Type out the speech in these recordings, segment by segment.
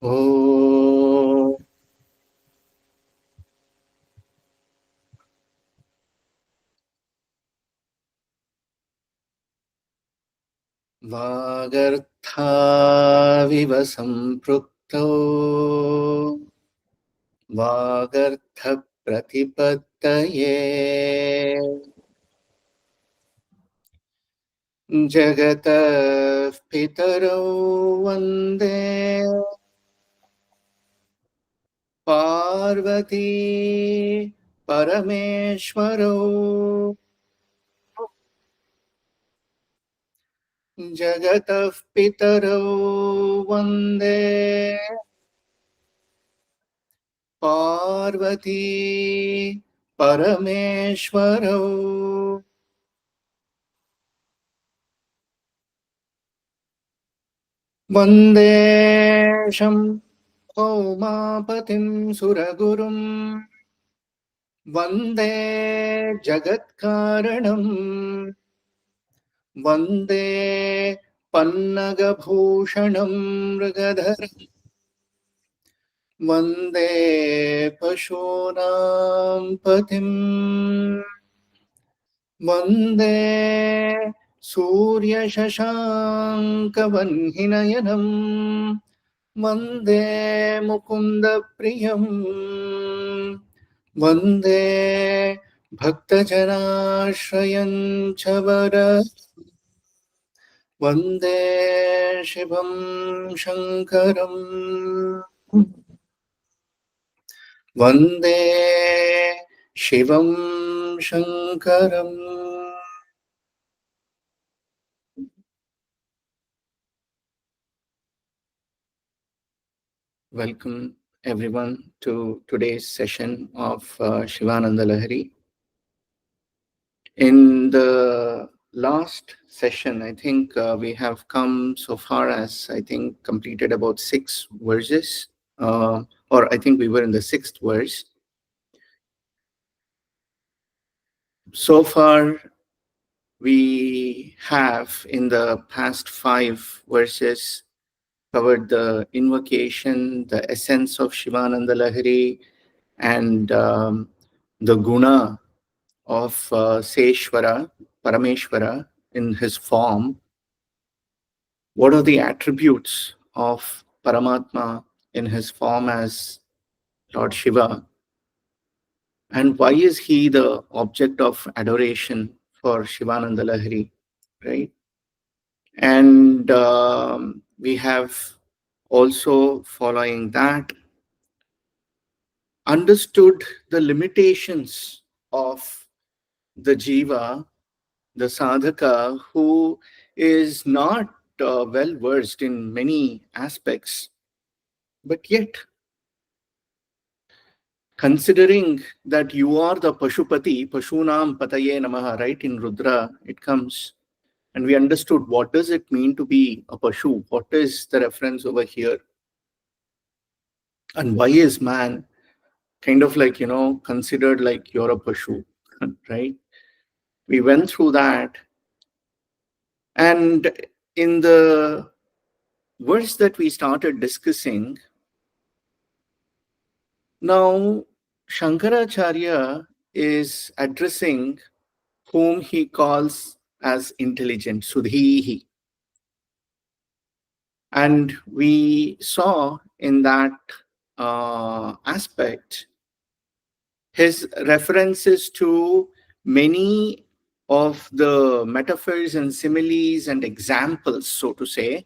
Oh, Vagarthaviva samprukto Vagartha pratipattaye Jagatah pitarau vande Parvati Parameshwarau Jagatah pitarau vande Parvati Parameshwarau Vandesham Paumapatim Suragurum Vande Jagatkaranam Vande Pannagabhushanam Mrigadharam Vande Pashunam Patim Vande Surya Shashanka Vanhinayanam Vande Mukunda Priyam Vande Bhaktajanashrayan Chavara Vande Shivam Shankaram Vande Shivam Shankaram. Welcome everyone to today's session of Shivanandalahari. In the last session, I think we have come so far as I think completed about 6 verses, or I think we were in the 6th verse. So far, we have in the past 5 verses covered the invocation, the essence of Shivananda Lahari, and the guna of Seshwara, Parameshwara in his form. What are the attributes of Paramatma in his form as Lord Shiva? And why is he the object of adoration for Shivananda Lahari, right? And we have also, following that, understood the limitations of the jiva, the sadhaka, who is not well versed in many aspects, but yet considering that you are the Pashupati, Pashunam Pataye Namaha, right? In Rudra, it comes. And we understood what does it mean to be a Pashu? What is the reference over here? And why is man kind of like, considered like you're a Pashu, right? We went through that. And in the verse that we started discussing, now Shankaracharya is addressing whom he calls as intelligent, Sudhihi. And we saw in that aspect his references to many of the metaphors and similes and examples, so to say,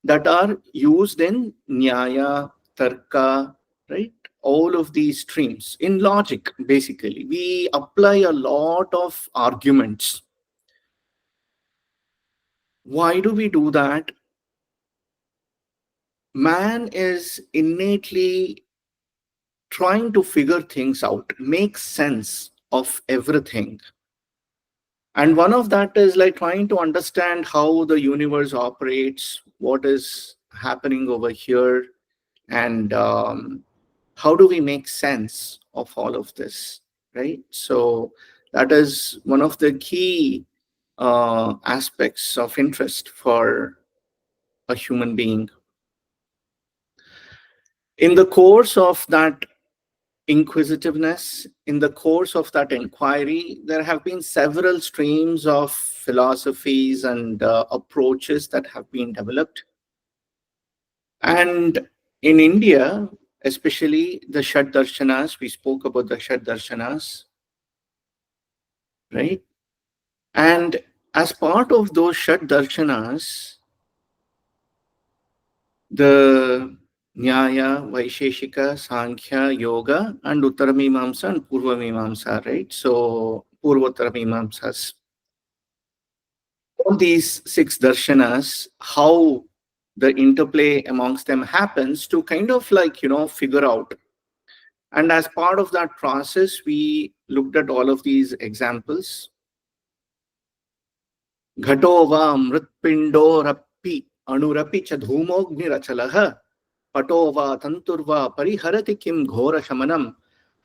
that are used in Nyaya, Tarka, right? All of these streams. In logic, basically, we apply a lot of arguments. Why do we do that? Man is innately trying to figure things out, make sense of everything. And one of that is like trying to understand how the universe operates, what is happening over here, and how do we make sense of all of this, right? So that is one of the key aspects of interest for a human being. In the course of that inquisitiveness, in the course of that inquiry, there have been several streams of philosophies and approaches that have been developed. And in India, especially the Shad Darshanas, we spoke about the Shad Darshanas, right? And as part of those Shad Darshanas, the Nyaya, Vaisheshika, Sankhya, Yoga, and Uttaramimamsa and Purvamimamsa, right? So, Purvottaramimamsas. All these 6 darshanas, how the interplay amongst them happens to kind of like, figure out. And as part of that process, we looked at all of these examples. Ghato va mritpindo rappi anurapi cha dhumognirachalah pato va tanturva pariharati kim ghora shamanam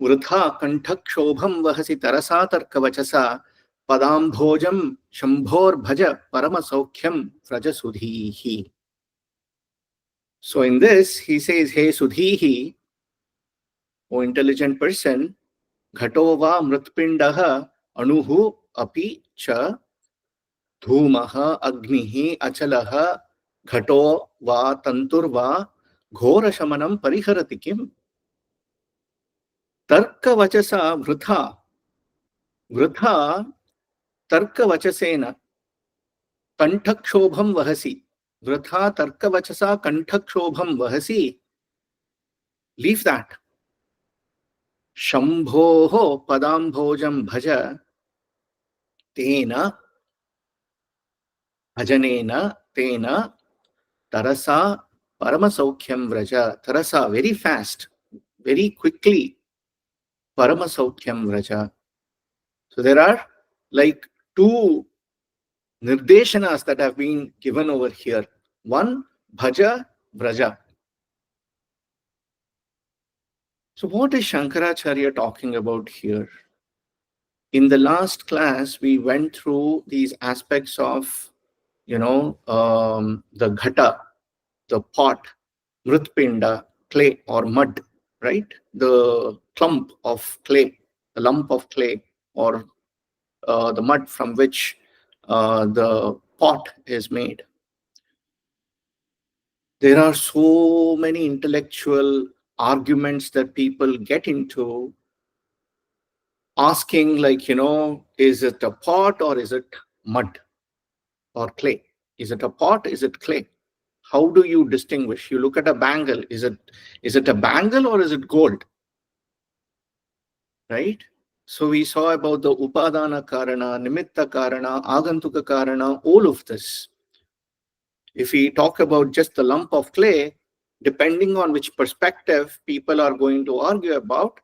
vritha kanthakshobham vahasi tarasa tarkavachasa padambhojam shambhor bhaja paramasaukyam vrajasudhihi. So in this, he says, hey Sudhihi, O intelligent person, ghato va mritpindaha anuhu api cha धूमः अग्निः अचलः घटो वा तंतुर्वा घोरशमनं परिहरति किम् तर्कवचसा वृथा वृथा तर्कवचसेन कंठक्षोभं वहसि वृथा तर्कवचसा कंठक्षोभं वहसि leave that शंभोः पदाम्भोजं भज तेन भजनेन तेन तरसा paramasaukyam vraja. Tarasa, very fast, very quickly, paramasaukyam vraja. So there are like 2 nirdeshanas that have been given over here. One, bhaja, vraja. So what is Shankaracharya talking about here? In the last class, we went through these aspects of, the ghata, the pot, mritpinda, clay or mud, right? The clump of clay, the lump of clay, or the mud from which the pot is made. There are so many intellectual arguments that people get into, asking like, is it a pot or is it mud or clay? Is it a pot? Is it clay? How do you distinguish? You look at a bangle. Is it a bangle or is it gold? Right? So we saw about the upadana karana, nimitta karana, agantuka karana, all of this. If we talk about just the lump of clay, depending on which perspective people are going to argue about,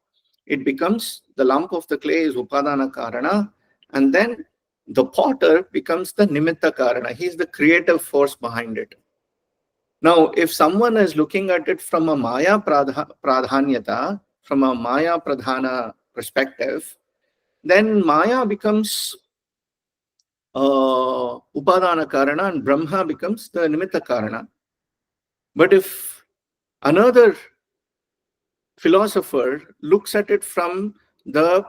it becomes the lump of the clay is upadana karana, and then the potter becomes the nimitta karana. He's the creative force behind it. Now, if someone is looking at it from a Maya pradhanyata, from a Maya pradhana perspective, then Maya becomes upadana karana and Brahma becomes the nimitta karana. But if another philosopher looks at it from the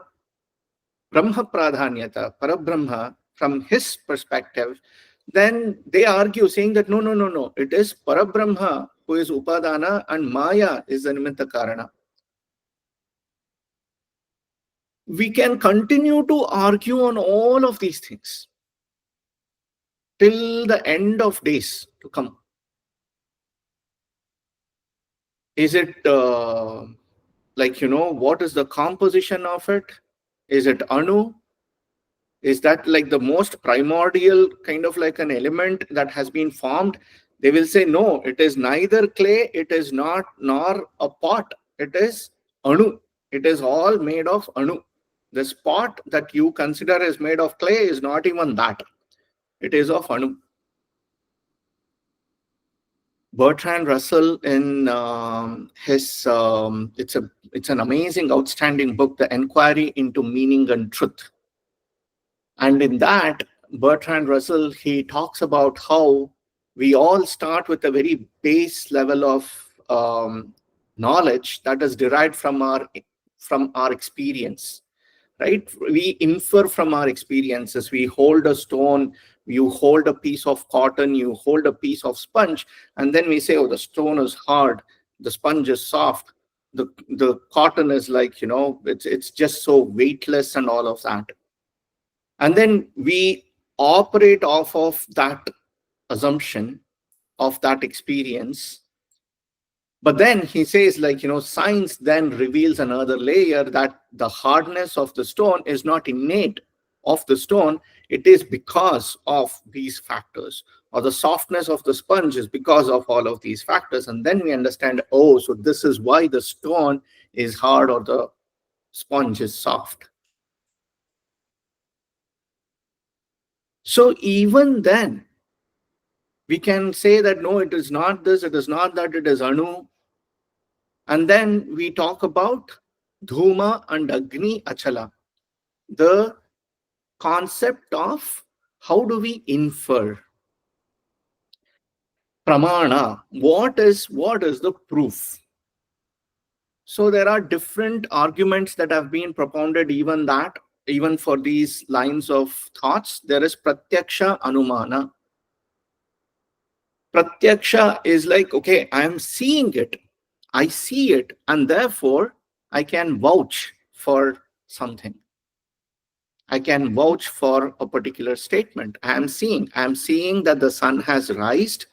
Brahma pradhanyata, Parabrahma, from his perspective, then they argue saying that no, it is Parabrahma who is Upadana and Maya is the Nimitta Karana. We can continue to argue on all of these things till the end of days to come. Is it what is the composition of it? Is it Anu? Is that like the most primordial kind of like an element that has been formed? They will say, no, it is neither clay, it is not, nor a pot. It is Anu. It is all made of Anu. This pot that you consider is made of clay is not even that. It is of Anu. Bertrand Russell in his, it's an amazing, outstanding book, The Enquiry into Meaning and Truth. And in that, Bertrand Russell, he talks about how we all start with a very base level of knowledge that is derived from our experience, right? We infer from our experiences. We hold a stone, you hold a piece of cotton, you hold a piece of sponge, and then we say, oh, the stone is hard, the sponge is soft, the cotton is like, it's just so weightless and all of that. And then we operate off of that assumption, of that experience. But then he says, like, science then reveals another layer, that the hardness of the stone is not innate of the stone, it is because of these factors. Or the softness of the sponge is because of all of these factors. And then we understand, oh, so this is why the stone is hard or the sponge is soft. So even then, we can say that no, it is not this, it is not that, it is Anu. And then we talk about Dhuma and Agni Achala, the concept of how do we infer. Pramana, what is the proof? So there are different arguments that have been propounded, even for these lines of thoughts. There is Pratyaksha Anumana. Pratyaksha is like, okay, I am seeing it, I see it, and therefore I can vouch for something. I can vouch for a particular statement. I am seeing that the sun has rised,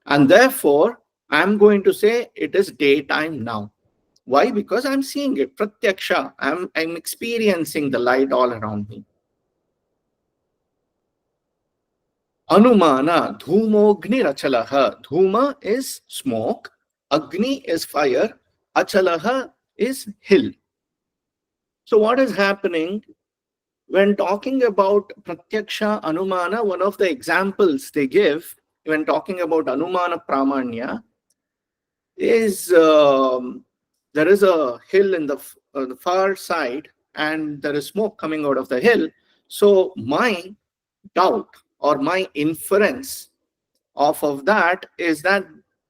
and therefore I'm going to say it is daytime now. Why? Because I'm seeing it. Pratyaksha. I'm experiencing the light all around me. Anumana, dhumogni rachalaha. Dhuma is smoke, Agni is fire, Achalaha is hill. So what is happening when talking about Pratyaksha Anumana? One of the examples they give when talking about Anumana Pramanya is there is a hill in the far side, and there is smoke coming out of the hill. So my doubt or my inference of that is that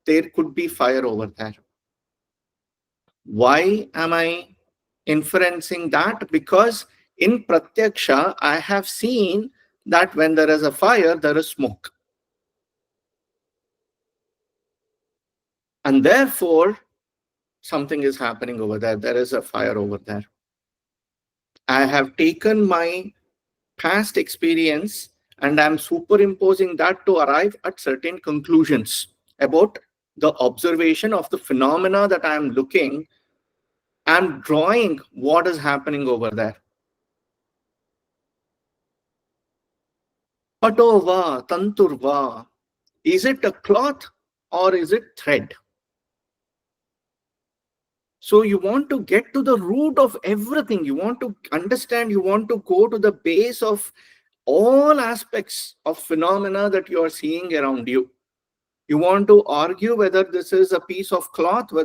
there could be fire over there. Why am I inferencing that? Because in Pratyaksha, I have seen that when there is a fire, there is smoke. And therefore, something is happening over there. There is a fire over there. I have taken my past experience and I'm superimposing that to arrive at certain conclusions about the observation of the phenomena that I'm looking. I'm drawing what is happening over there. Patova, tanturva. Is it a cloth or is it thread? So you want to get to the root of everything. You want to understand, you want to go to the base of all aspects of phenomena that you are seeing around you. You want to argue whether this is a piece of cloth, or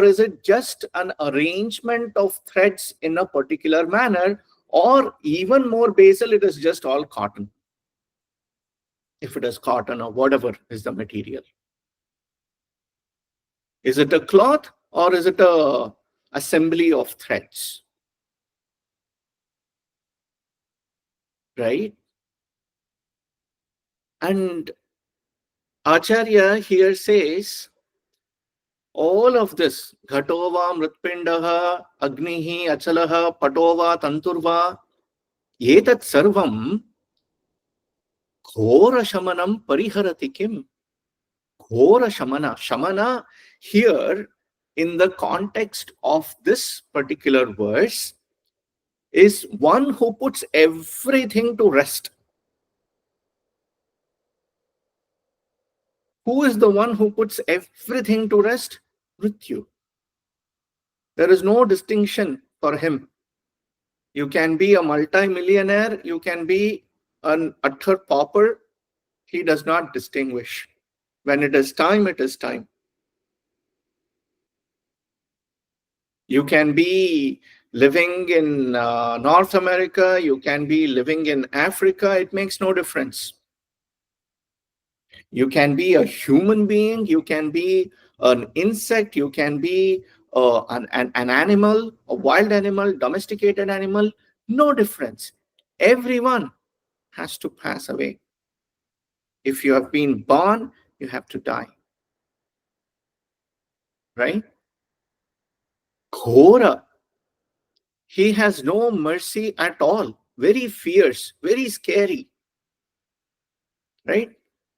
is it just an arrangement of threads in a particular manner, or even more basal, it is just all cotton. If it is cotton or whatever is the material. Is it a cloth or is it a assembly of threads? Right? And Acharya here says, all of this, Ghatova, Mritpindaha, Agnihi, Achalaha, Patova, Tanturva, Yetat Sarvam, Ghora Shamanam Pariharati Kim. Ghora Shamana. Shamana here, in the context of this particular verse, is one who puts everything to rest. Who is the one who puts everything to rest? Mrityu. There is no distinction for him. You can be a multi-millionaire, you can be an utter pauper. He does not distinguish. When it is time, it is time. You can be living in North America, you can be living in Africa, it makes no difference. You can be a human being, you can be an insect, you can be an animal, a wild animal, domesticated animal, no difference. Everyone has to pass away. If you have been born, you have to die, right? Ghora, he has no mercy at all, very fierce, very scary, right?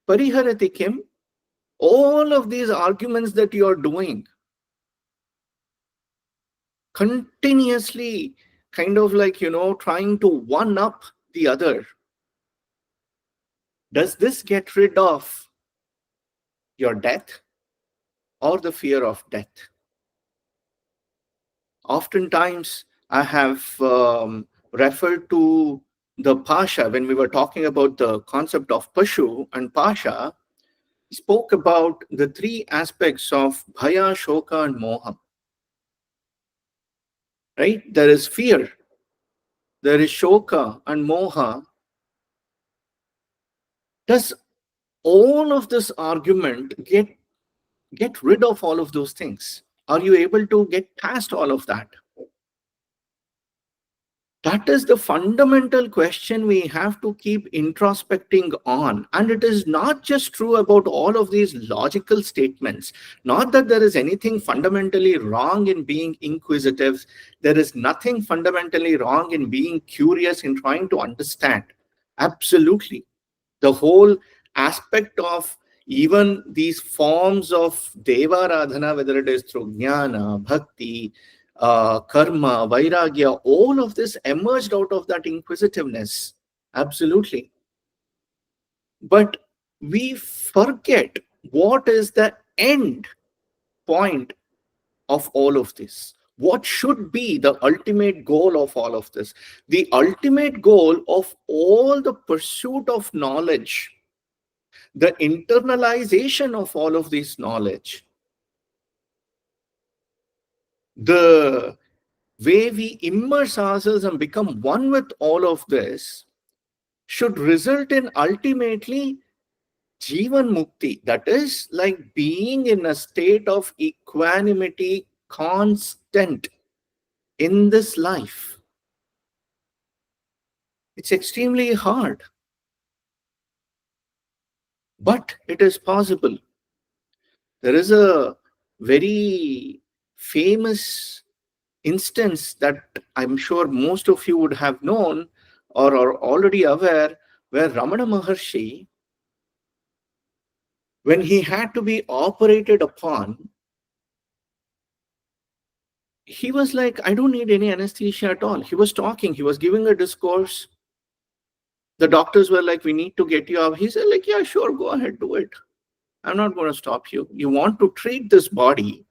Pariharati Kim, all of these arguments that you are doing, continuously kind of like, trying to one up the other, does this get rid of your death or the fear of death? Oftentimes, I have referred to the Pasha when we were talking about the concept of Pashu, and Pasha spoke about the three aspects of Bhaya, Shoka, and Moha. Right? There is fear, there is Shoka and Moha. Does all of this argument get rid of all of those things? Are you able to get past all of that? That is the fundamental question we have to keep introspecting on. And it is not just true about all of these logical statements. Not that there is anything fundamentally wrong in being inquisitive. There is nothing fundamentally wrong in being curious, in trying to understand. Absolutely. The whole aspect of even these forms of Deva Radhana, whether it is through Jnana, Bhakti, karma, vairagya, all of this emerged out of that inquisitiveness. Absolutely. But we forget what is the end point of all of this. What should be the ultimate goal of all of this? The ultimate goal of all the pursuit of knowledge, the internalization of all of this knowledge, the way we immerse ourselves and become one with all of this, should result in ultimately Jivan Mukti. That is like being in a state of equanimity, constant in this life. It's extremely hard, but it is possible. There is a very famous instance that I'm sure most of you would have known or are already aware, where Ramana Maharshi, when he had to be operated upon, he was like, I don't need any anesthesia at all. He was talking, he was giving a discourse. The doctors were like, we need to get you up. He said, like, yeah, sure, go ahead, do it. I'm not going to stop you. You want to treat this body,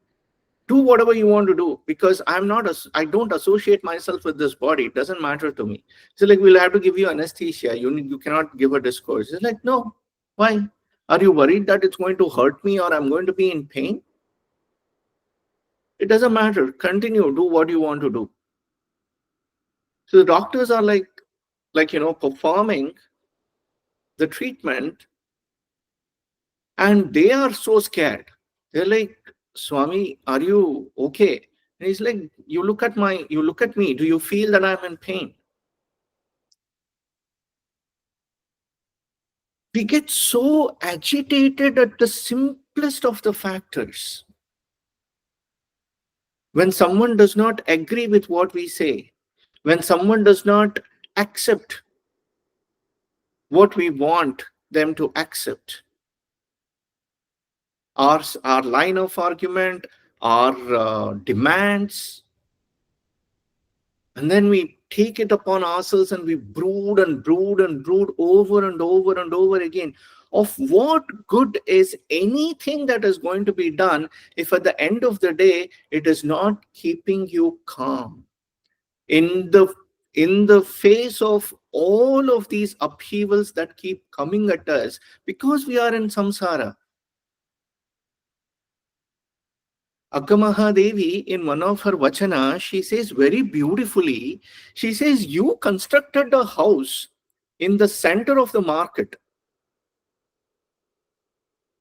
do whatever you want to do, because I don't associate myself with this body. It doesn't matter to me. So like, we'll have to give you anesthesia. You cannot give a discourse. It's like, no, why? Are you worried that it's going to hurt me or I'm going to be in pain? It doesn't matter. Continue, do what you want to do. So the doctors are like, performing the treatment, and they are so scared. They're like, Swami, are you okay? And he's like, you look at me. Do you feel that I'm in pain? We get so agitated at the simplest of the factors. When someone does not agree with what we say, when someone does not accept what we want them to accept, our line of argument, our demands, and then we take it upon ourselves and we brood and brood and brood over and over and over again. Of what good is anything that is going to be done if at the end of the day it is not keeping you calm in the face of all of these upheavals that keep coming at us because we are in samsara? Akkamahadevi, in one of her vachana, she says very beautifully, she says, you constructed a house in the center of the market.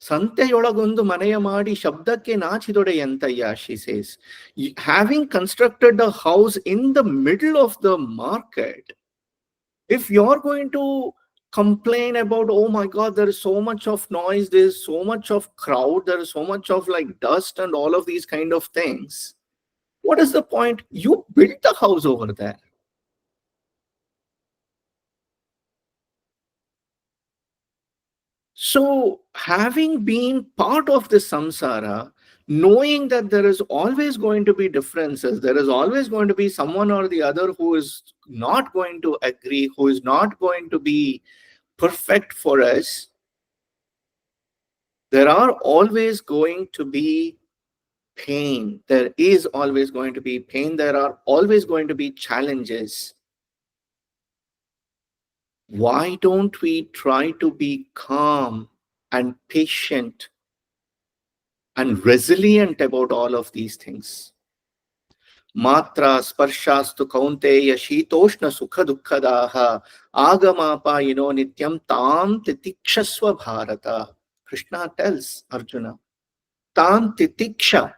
ಸಂತೆಯೊಳಗೊಂದು ಮನೆಯ ಮಾಡಿ ಶಬ್ದಕ್ಕೆ ನಾಚಿದೊಡೆಯಂತಯ್ಯ, she says. Having constructed a house in the middle of the market, if you're going to complain about, oh my god, there is so much of noise, there's so much of crowd, there is so much of like dust and all of these kind of things, what is the point? You built the house over there. So, having been part of this samsara, knowing that there is always going to be differences, there is always going to be someone or the other who is not going to agree, who is not going to be perfect for us, there are always going to be pain. There is always going to be pain. There are always going to be challenges. Why don't we try to be calm and patient and resilient about all of these things? Matra sparshastu kaunteya shitoshna sukha dukkadaha agamapayino nityam tam titikshasva bharata. Krishna tells Arjuna, tam titiksha,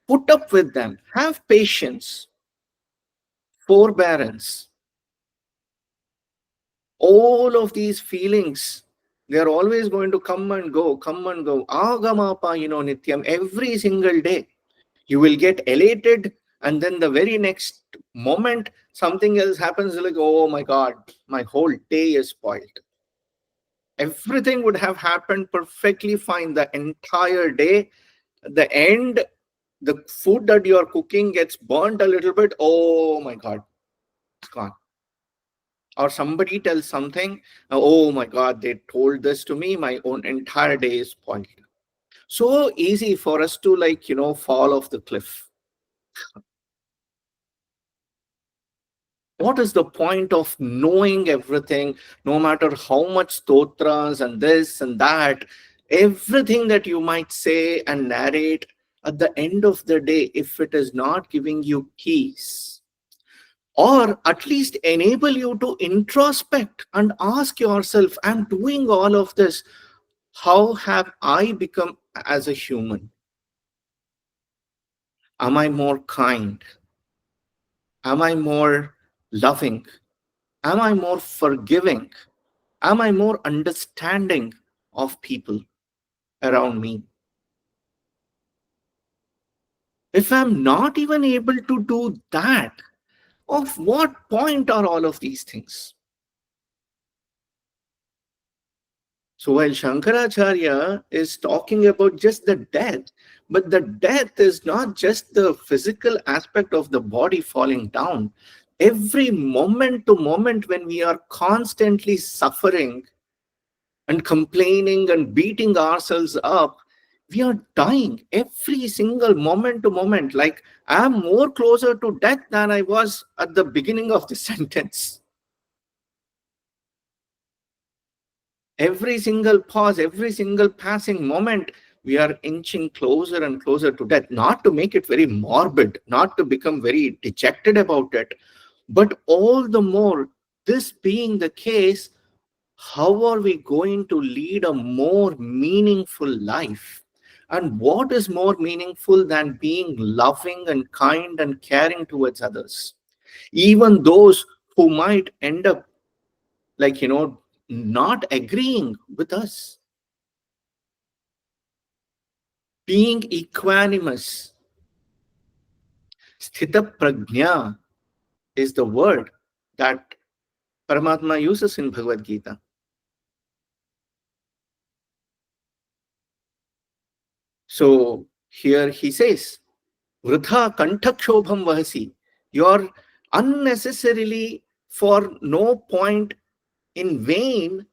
put up with them, have patience, forbearance. All of these feelings, they are always going to come and go, come and go. Agamapayino nityam, every single day. You will get elated, and then the very next moment something else happens, like, oh my god, my whole day is spoiled. Everything would have happened perfectly fine the entire day. At the end, the food that you are cooking gets burnt a little bit, oh my god, it's gone. Or somebody tells something, oh my god, they told this to me, my own entire day is spoiled. So easy for us to, like, fall off the cliff. What is the point of knowing everything, no matter how much stotras and this and that, everything that you might say and narrate, at the end of the day, if it is not giving you peace, or at least enable you to introspect and ask yourself, I'm doing all of this, how have I become as a human? Am I more kind? Am I more loving? Am I more forgiving? Am I more understanding of people around me? If I'm not even able to do that, of what point are all of these things? So while Shankaracharya is talking about just the death, but the death is not just the physical aspect of the body falling down. Every moment to moment when we are constantly suffering and complaining and beating ourselves up, we are dying every single moment to moment. Like, I'm more closer to death than I was at the beginning of the sentence. Every single pause, every single passing moment, we are inching closer and closer to death. Not to make it very morbid, not to become very dejected about it, but all the more, this being the case, how are we going to lead a more meaningful life? And what is more meaningful than being loving and kind and caring towards others? Even those who might end up, like, not agreeing with us. Being equanimous. Sthita prajna is the word that Paramatma uses in Bhagavad Gita. So here he says, Vritha kantakshobham vahasi. You're unnecessarily, for no point, in vain,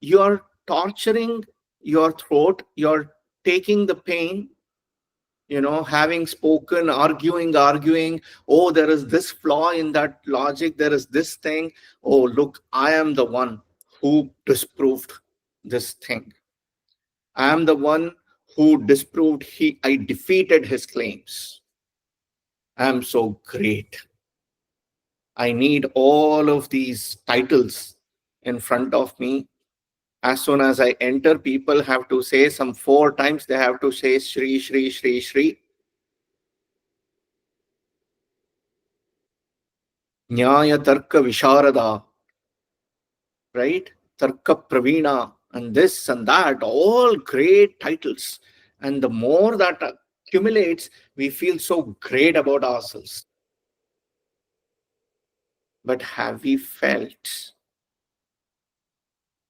you're torturing your throat, you're taking the pain, having spoken, arguing. Oh, there is this flaw in that logic, there is this thing. Oh, look, I am the one who disproved this thing. I am the one who disproved I defeated his claims. I am so great. I need all of these titles in front of me. As soon as I enter, people have to say some 4 times, they have to say Shri, Shri, Shri, Shri. Nyaya Tarka Visharada, right? Tarka Praveena, and this and that, all great titles. And the more that accumulates, we feel so great about ourselves. But have we felt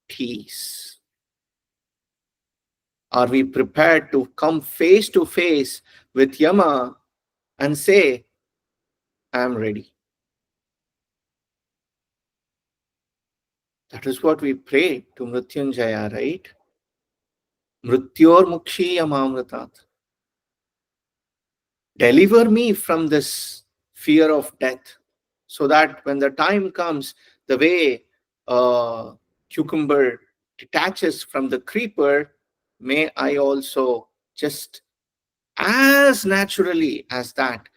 peace? Are we prepared to come face to face with Yama and say, I am ready? That is what we pray to Mrityunjaya, right? Mrityor Mukshiyamamritat. Deliver me from this fear of death, so that when the time comes, the way a cucumber detaches from the creeper, may I also just as naturally as that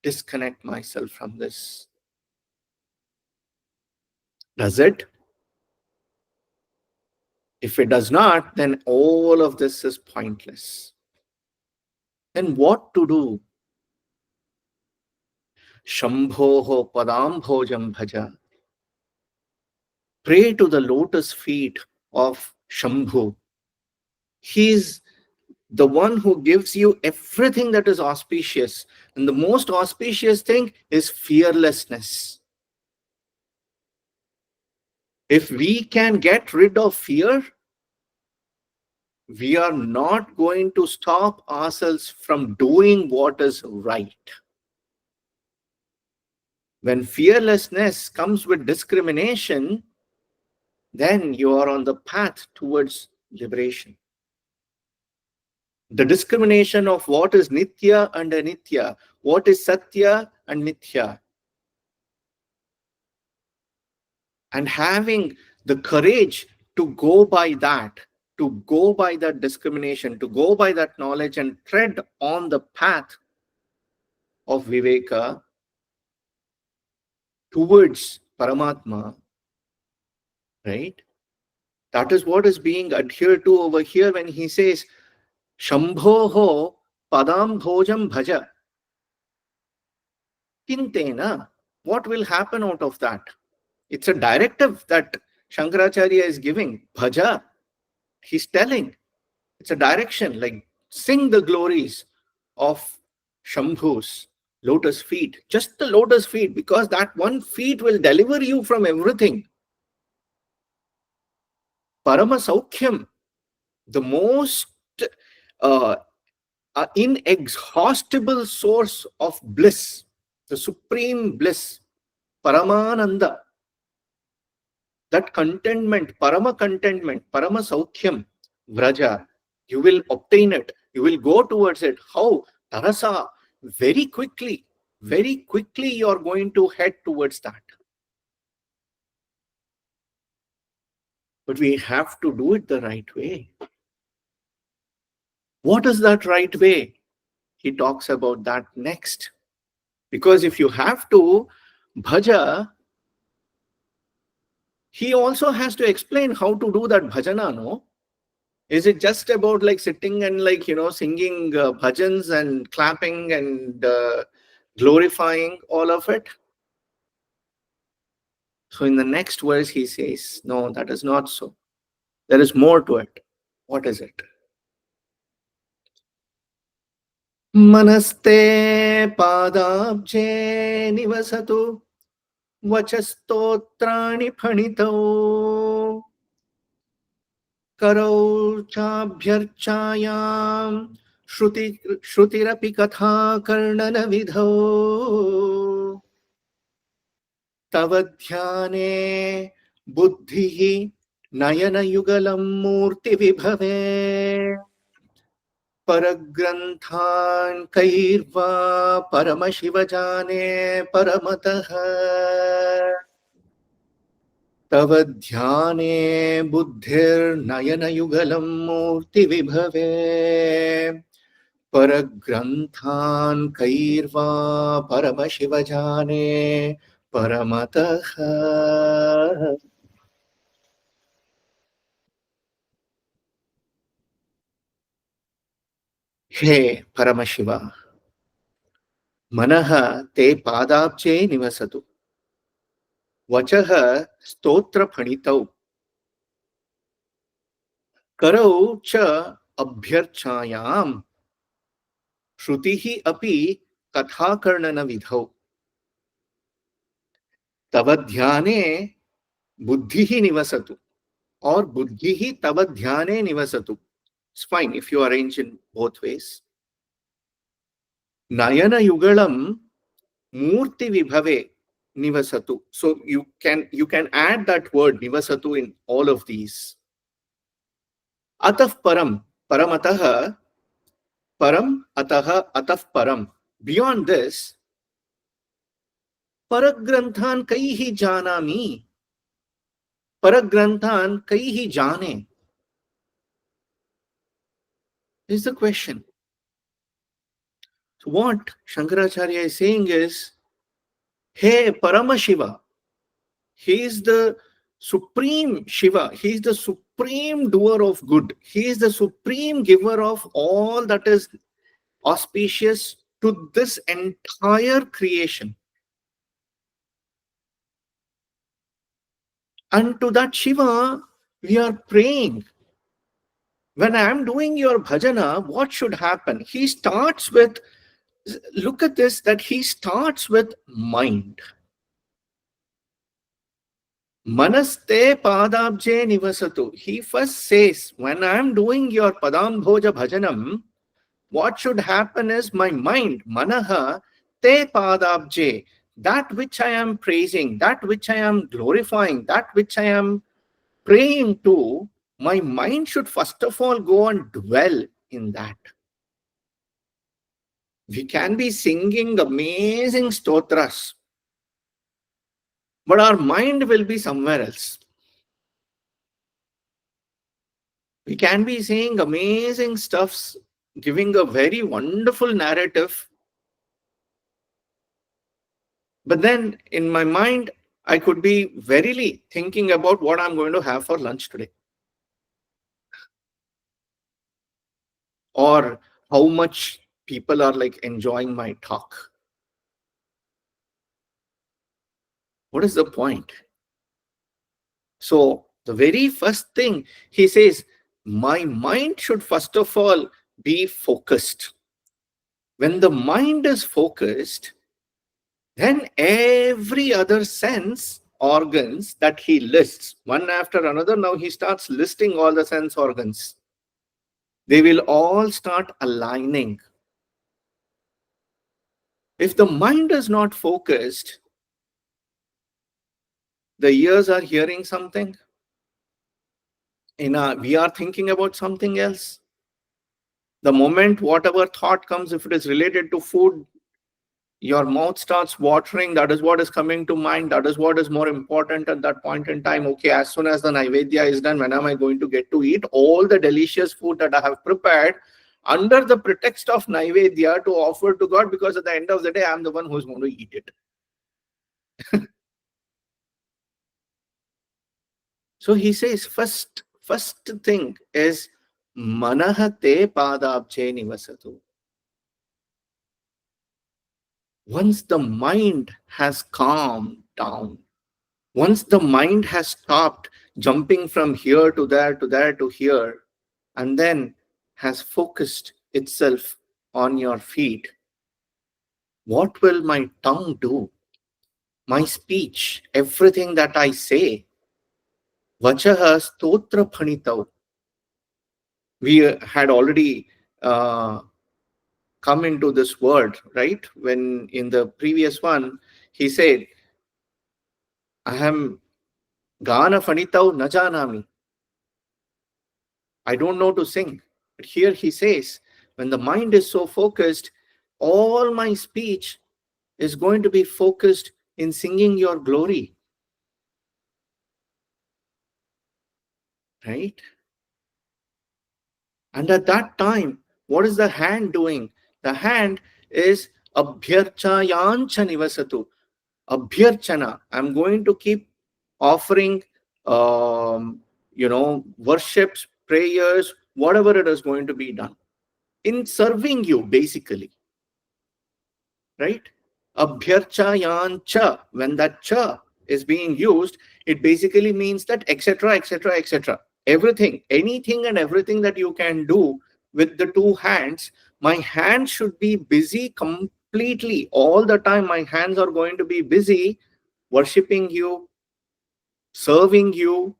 disconnect myself from this. Does it? If it does not, then all of this is pointless. Then what to do? Shambhoho padambhojam bhaja. Pray to the lotus feet of Shambhu. He is the one who gives you everything that is auspicious. And the most auspicious thing is fearlessness. If we can get rid of fear, we are not going to stop ourselves from doing what is right. When fearlessness comes with discrimination, then you are on the path towards liberation. The discrimination of what is Nitya and Anitya, what is Satya and Mithya. And having the courage to go by that, to go by that discrimination, to go by that knowledge and tread on the path of Viveka towards Paramatma, right? That is what is being adhered to over here when he says, Shambhoho padam bhojam bhaja. Kintena. What will happen out of that? It's a directive that Shankaracharya is giving. Bhaja. He's telling. It's a direction, like sing the glories of Shambhu's lotus feet. Just the lotus feet, because that one feet will deliver you from everything. Parama Saukhyam, the most uh, inexhaustible source of bliss, the supreme bliss, Paramananda, that contentment, Parama Saukhyam, Vraja, you will obtain it, you will go towards it. How? Tarasa, very quickly you're going to head towards that. But we have to do it the right way. What is that right way? He talks about that next. Because if you have to bhaja, he also has to explain how to do that bhajana, no? Is it just about like sitting and like, singing bhajans and clapping and glorifying all of it? So in the next verse, he says, no, that is not so. There is more to it. What is it? Manaste padabje nivasatu vachastotrani phanito करौ चाभ्यर्चायां श्रुतिरपि कथा कर्णनविधौ तव ध्याने बुद्धिः नयनयुगलं मूर्तिविभवे परग्रन्थान् कैर्वा परमशिवजाने परमतः तव ध्याने बुद्धिर्नयनयुगलं मूर्तिविभवे परग्रन्थान् कैर्वा परमशिवजाने परमतः. He Paramashiva, Manaha te padabche nivasatu. Vachaha stotra phanitau. Karau cha abhyarchayam. Shrutihi api kathakarnana vidhau. Tavadhyane buddhihi nivasatu. Or buddhihi tavadhyane nivasatu. It's fine if you arrange in both ways. Nayana yugalam murti vibhave nivasatu. So you can add that word nivasatu in all of these. Ataf param, paramataha, param ataha ataf param. Beyond this, paragranthan kaihi janami. Paragranthan kaihi jane is the question. So what Shankaracharya is saying is, hey Paramashiva, he is the supreme Shiva. He is the supreme doer of good. He is the supreme giver of all that is auspicious to this entire creation. And to that Shiva, we are praying. When I am doing your bhajana, what should happen? He starts with, look at this, that he starts with mind. Manaste padabje nivasatu. He first says, when I am doing your padambhoja bhajanam, what should happen is my mind, manaha, te padabje, that which I am praising, that which I am glorifying, that which I am praying to, my mind should first of all go and dwell in that. We can be singing amazing stotras, but our mind will be somewhere else. We can be saying amazing stuffs, giving a very wonderful narrative, but then in my mind, I could be verily thinking about what I'm going to have for lunch today, or how much people are like enjoying my talk. What is the point? So the very first thing he says, my mind should first of all be focused. When the mind is focused, then every other sense organs that he lists, one after another, now he starts listing all the sense organs. They will all start aligning. If the mind is not focused, the ears are hearing something, we are thinking about something else. The moment whatever thought comes, if it is related to food, your mouth starts watering. That is what is coming to mind. That is what is more important at that point in time. Okay, as soon as the Naivedya is done, when am I going to get to eat all the delicious food that I have prepared under the pretext of Naivedya to offer to God, because at the end of the day, I am the one who is going to eat it. So he says, first thing is manahate padabche nivasatu. Once the mind has calmed down, once the mind has stopped jumping from here to there to there to here, and then has focused itself on your feet, what will my tongue do? My speech, everything that I say, vachaha stotra phanitav. We had already come into this word, right? When in the previous one, he said, Aham gana phanitav na janami. I don't know to sing. But here he says, when the mind is so focused, all my speech is going to be focused in singing your glory. Right? And at that time, what is the hand doing? The hand is abhyarchayancha nivasatu. Abhyarchana. I'm going to keep offering, worships, prayers, whatever it is going to be done. in serving you, basically. Right? Abhyarchayan cha, when that cha is being used, it basically means that etc., etc., etc. Everything, anything and everything that you can do with the two hands, my hands should be busy completely. All the time, my hands are going to be busy worshipping you, serving you.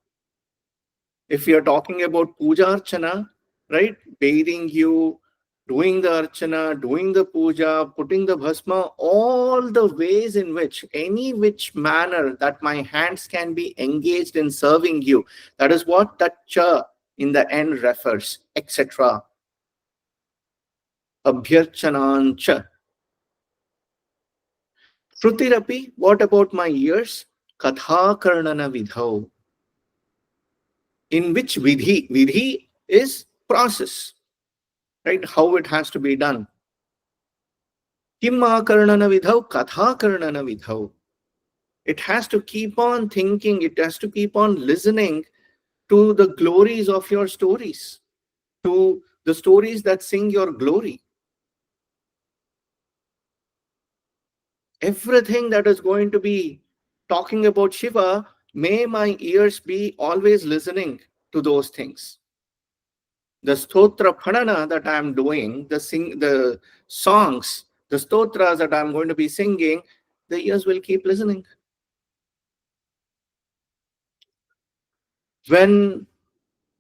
If you're talking about puja archana, right? Bathing you, doing the archana, doing the puja, putting the bhasma, all the ways in which, any which manner that my hands can be engaged in serving you. That is what that cha in the end refers, etc. Abhyarchanancha. Shrutirapi, what about my ears? Katha karnana vidhau. In which vidhi? Vidhi is process, right? How it has to be done. Kim akarnana vidhau, katha karnana vidhau. It has to keep on thinking, it has to keep on listening to the glories of your stories, to the stories that sing your glory. Everything that is going to be talking about Shiva, may my ears be always listening to those things. The stotra phanana that I am doing, the songs, the stotras that I am going to be singing, the ears will keep listening. When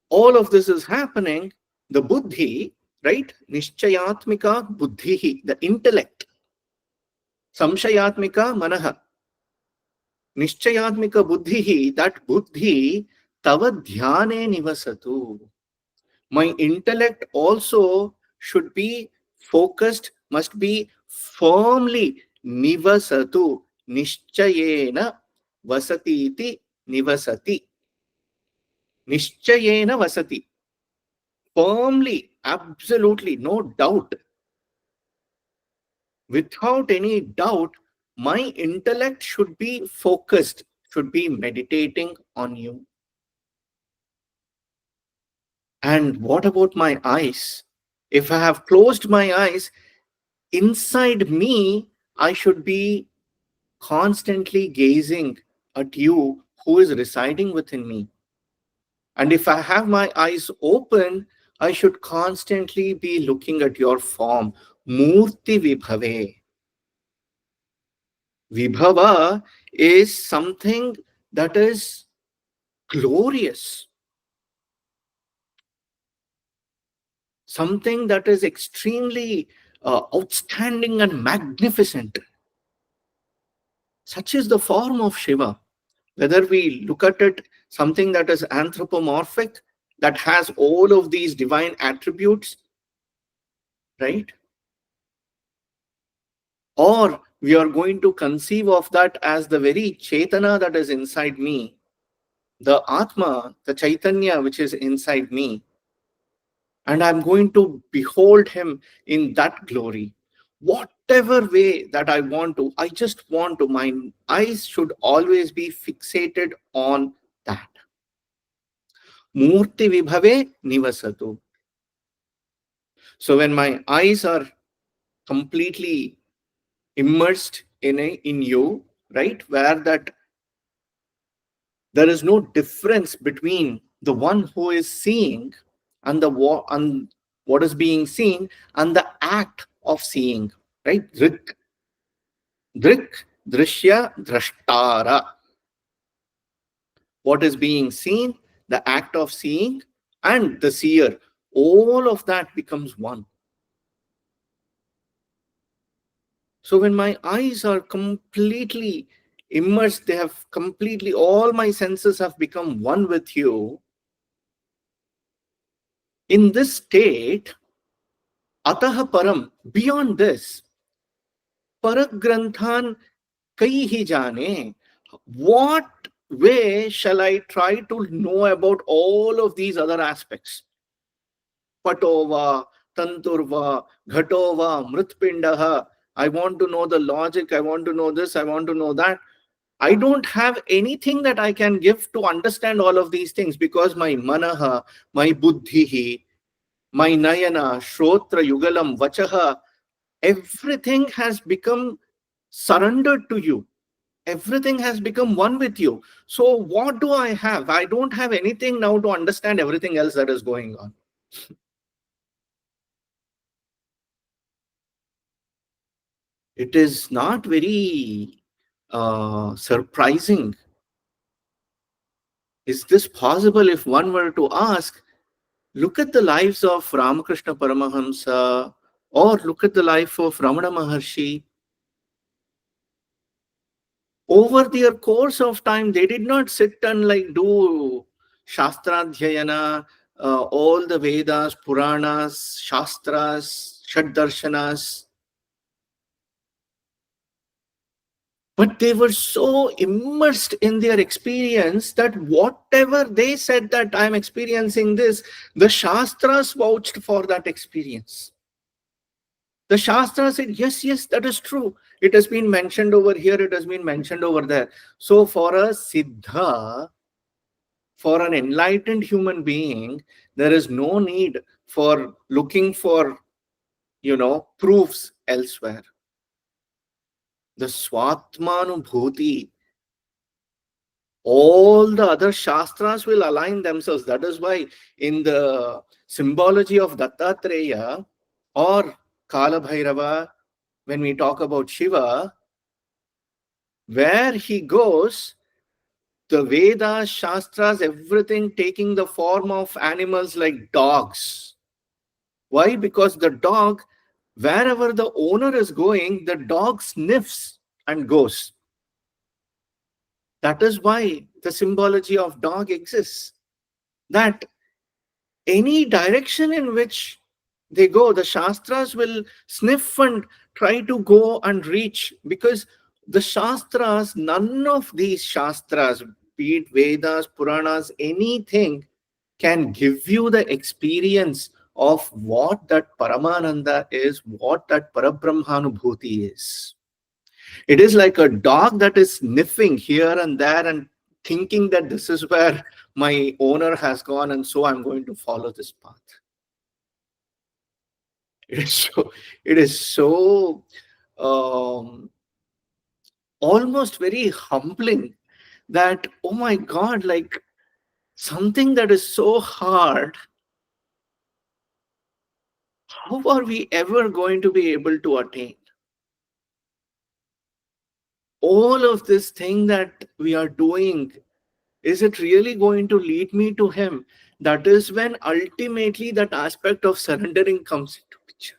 all of this is happening, the buddhi, right? Nishchayatmika buddhi, the intellect. Samshayatmika manaha. Nishchayatmika buddhi, that buddhi, tava dhyane nivasatu. My intellect also should be focused, must be firmly nivasatu. Nishchayena vasatiti nivasati. Nishchayena vasati. Firmly, absolutely, no doubt. Without any doubt, my intellect should be focused, should be meditating on you. And what about my eyes? If I have closed my eyes, inside me, I should be constantly gazing at you who is residing within me. And if I have my eyes open, I should constantly be looking at your form. Murti vibhave. Vibhava is something that is glorious, something that is extremely outstanding and magnificent. Such is the form of Shiva. Whether we look at it, something that is anthropomorphic, that has all of these divine attributes, right? Or we are going to conceive of that as the very Chaitana that is inside me, the Atma, the Chaitanya which is inside me, and I'm going to behold him in that glory. Whatever way that I want to, I just want to, my eyes should always be fixated on that. Murti vibhave nivasatu. So when my eyes are completely immersed in you, right, where that there is no difference between the one who is seeing and what is being seen and the act of seeing, right? Drik, drishya, drashtara. What is being seen, the act of seeing, and the seer, all of that becomes one. So when my eyes are completely immersed, they have completely, all my senses have become one with you. In this state, ataha param, beyond this, paragranthan kai hi jane. What way shall I try to know about all of these other aspects? Patova, tanturva, ghatova, mritpindaha. I want to know the logic, I want to know this, I want to know that. I don't have anything that I can give to understand all of these things because my manaha, my buddhihi, My Nayana, Shrotra, Yugalam, Vachaha, everything has become surrendered to you. Everything has become one with you. So, what do I have? I don't have anything now to understand everything else that is going on. It is not very surprising. Is this possible if one were to ask? Look at the lives of Ramakrishna Paramahamsa, or look at the life of Ramana Maharshi. Over their course of time, they did not sit and like do Shastradhyayana, all the Vedas, Puranas, Shastras, Shaddarshanas. But they were so immersed in their experience that whatever they said that I'm experiencing this, the Shastras vouched for that experience. The Shastra said, yes, yes, that is true. It has been mentioned over here, it has been mentioned over there. So for a Siddha, for an enlightened human being, there is no need for looking for, proofs elsewhere. The Swatmanubhuti, all the other Shastras will align themselves. That is why in the symbology of Dattatreya or Kala Bhairava, when we talk about Shiva, where he goes, the Vedas, Shastras, everything taking the form of animals like dogs. Why? Because the dog, wherever the owner is going, the dog sniffs and goes. That is why the symbology of dog exists. That any direction in which they go, the Shastras will sniff and try to go and reach, because the Shastras, none of these Shastras, be it Vedas, Puranas, anything can give you the experience of what that Paramananda is, what that Parabrahmanubhuti is. It is like a dog that is sniffing here and there and thinking that this is where my owner has gone, and so I'm going to follow this path. It is so um, almost very humbling that, oh my God, like something that is so hard, how are we ever going to be able to attain? All of this thing that we are doing, is it really going to lead me to him? That is when ultimately that aspect of surrendering comes into picture.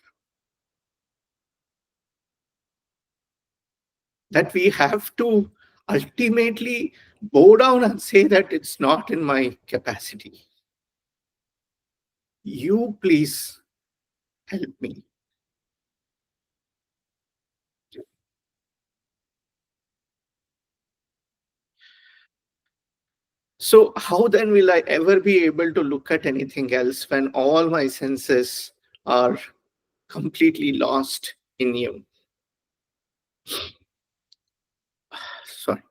That we have to ultimately bow down and say that it's not in my capacity. You please help me. So, how then will I ever be able to look at anything else when all my senses are completely lost in you? Sorry.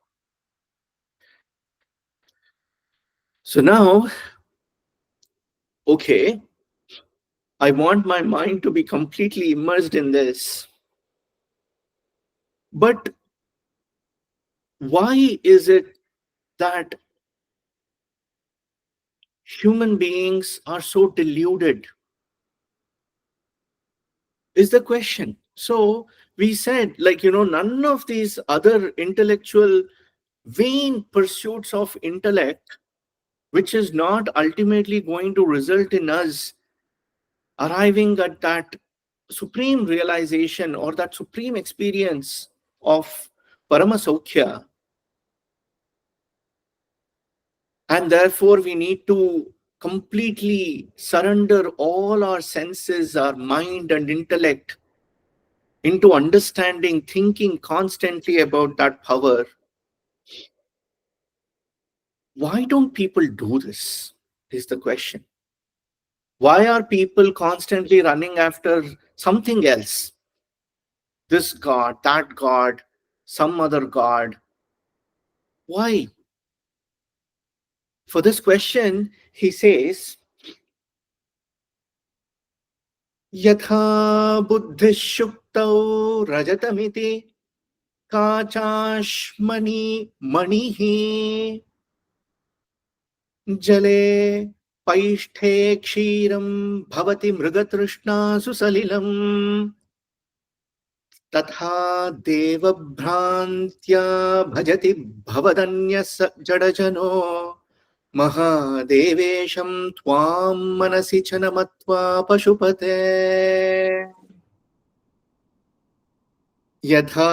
So now, okay, I want my mind to be completely immersed in this. But why is it that human beings are so deluded? Is the question. So we said, like, none of these other intellectual vain pursuits of intellect, which is not ultimately going to result in us arriving at that supreme realization or that supreme experience of Paramasaukya. And therefore, we need to completely surrender all our senses, our mind and intellect into understanding, thinking constantly about that power. Why don't people do this? Is the question. Why are people constantly running after something else? This God, that God, some other God. Why? For this question, he says, यथा बुद्धिशुक्तौ रजतमिति काचाश्मनि मणिः जले पैष्ठे क्षीरं भवति मृगतृष्णासु सलिलम् तथा देवभ्रान्त्या भजति भवदन्यः जडजनो महादेवेशं त्वां मनसि च न मत्वा पशुपते यथा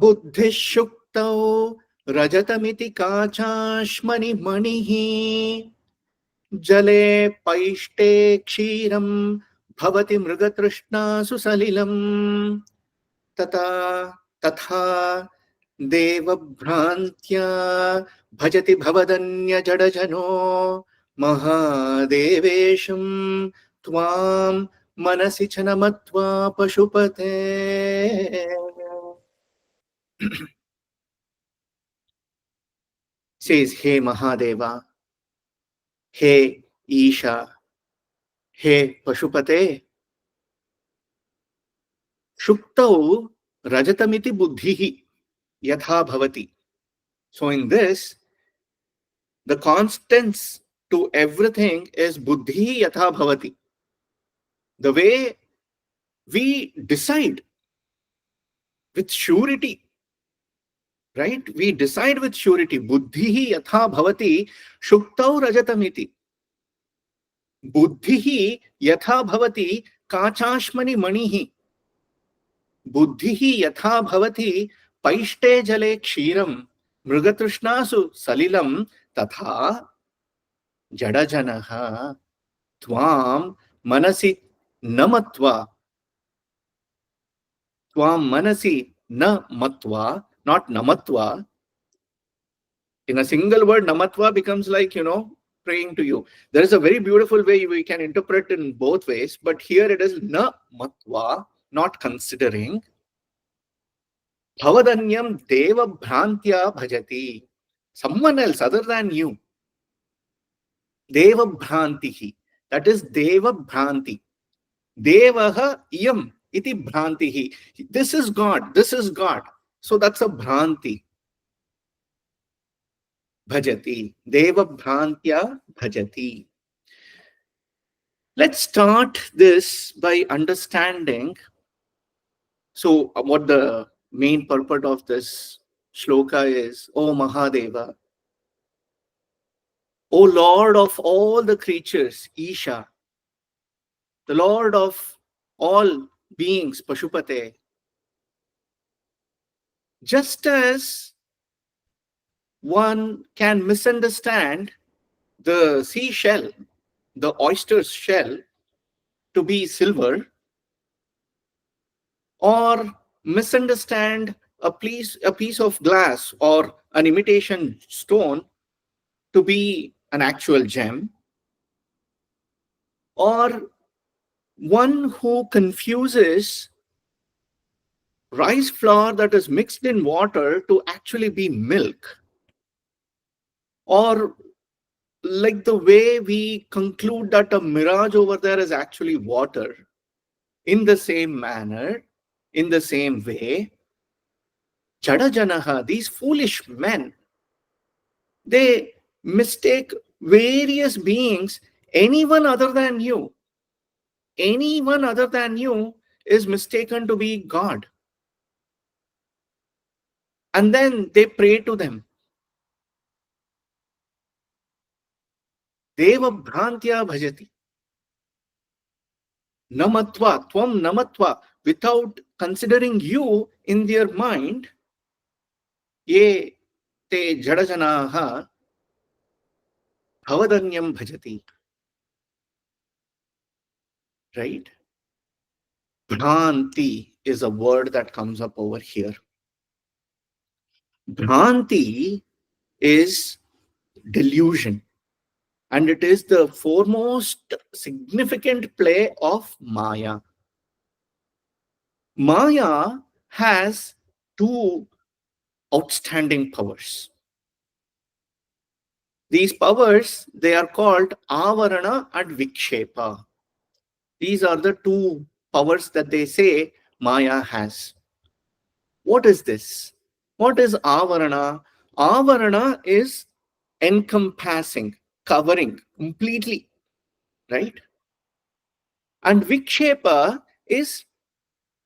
बुद्धिशुक्तौ रजतमिति काचाश्मनि मणिः जले पैष्टे क्षीरं भवति मृगतृष्णासु सलिलम् तथा तथा देवभ्रान्त्या भजति भवदन्यजडजनो महादेवेशं त्वां मनसि च न मत्वा पशुपते says, Hey Mahadeva, Hey Isha, Hey Pashupate, Shuktau Rajatamiti Buddhihi Yatha Bhavati. So in this, the constants to everything is Buddhi Yatha Bhavati. The way we decide with surety, right? We decide with surety. Buddhi Yatha Bhavati Shuktau Rajatamiti. Buddhi Yatha Bhavati Kachashmani Manihi. Buddhi yatha bhavati paishte jale kshiram mृगतृष्णासु सलिलम तथा जडजनः त्वां मनसि न मत्वा त्वां मनसि न matva, not namatva. In a single word, namatva becomes like, praying to you. There is a very beautiful way we can interpret in both ways, but here it is na matva, not considering. Bhavadanyam deva bhrantya bhajati. Someone else other than you. Deva bhrantihi. That is deva bhranti. Devaha iyam iti bhrantihi. This is God. This is God. So that's a bhranti. Bhajati. Deva bhrantya bhajati. Let's start this by understanding. So, what the main purport of this shloka is, O Mahadeva, O Lord of all the creatures, Isha, the Lord of all beings, Pashupate, just as one can misunderstand the seashell, the oyster's shell, to be silver, or misunderstand a piece of glass or an imitation stone to be an actual gem, or one who confuses rice flour that is mixed in water to actually be milk, or like the way we conclude that a mirage over there is actually water. In the same manner, in the same way, Jadajanaha, these foolish men, they mistake various beings, anyone other than you. Anyone other than you is mistaken to be God. And then they pray to them. Deva Bhrantya Bhajati. Namatva, Tvam Namatva, without considering you in their mind, ye te jadajanaha bhavadanyam bhajati. Right? Bhranti is a word that comes up over here. Bhranti is delusion, and it is the foremost significant play of Maya. Maya has two outstanding powers. These powers, they are called avarana and vikshepa. These are the two powers that they say Maya has. What is this? What is Avarana? Avarana is encompassing, covering completely, right? And Vikshepa is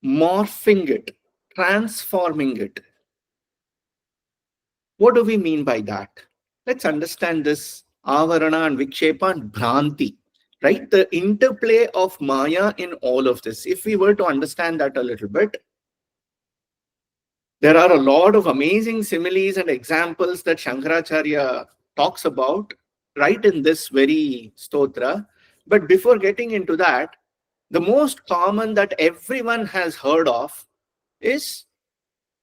morphing it, transforming it. What do we mean by that? Let's understand this Avarana and Vikshepa and Bhranti, right? The interplay of Maya in all of this. If we were to understand that a little bit, there are a lot of amazing similes and examples that Shankaracharya talks about right in this very stotra. But before getting into that, the most common that everyone has heard of is,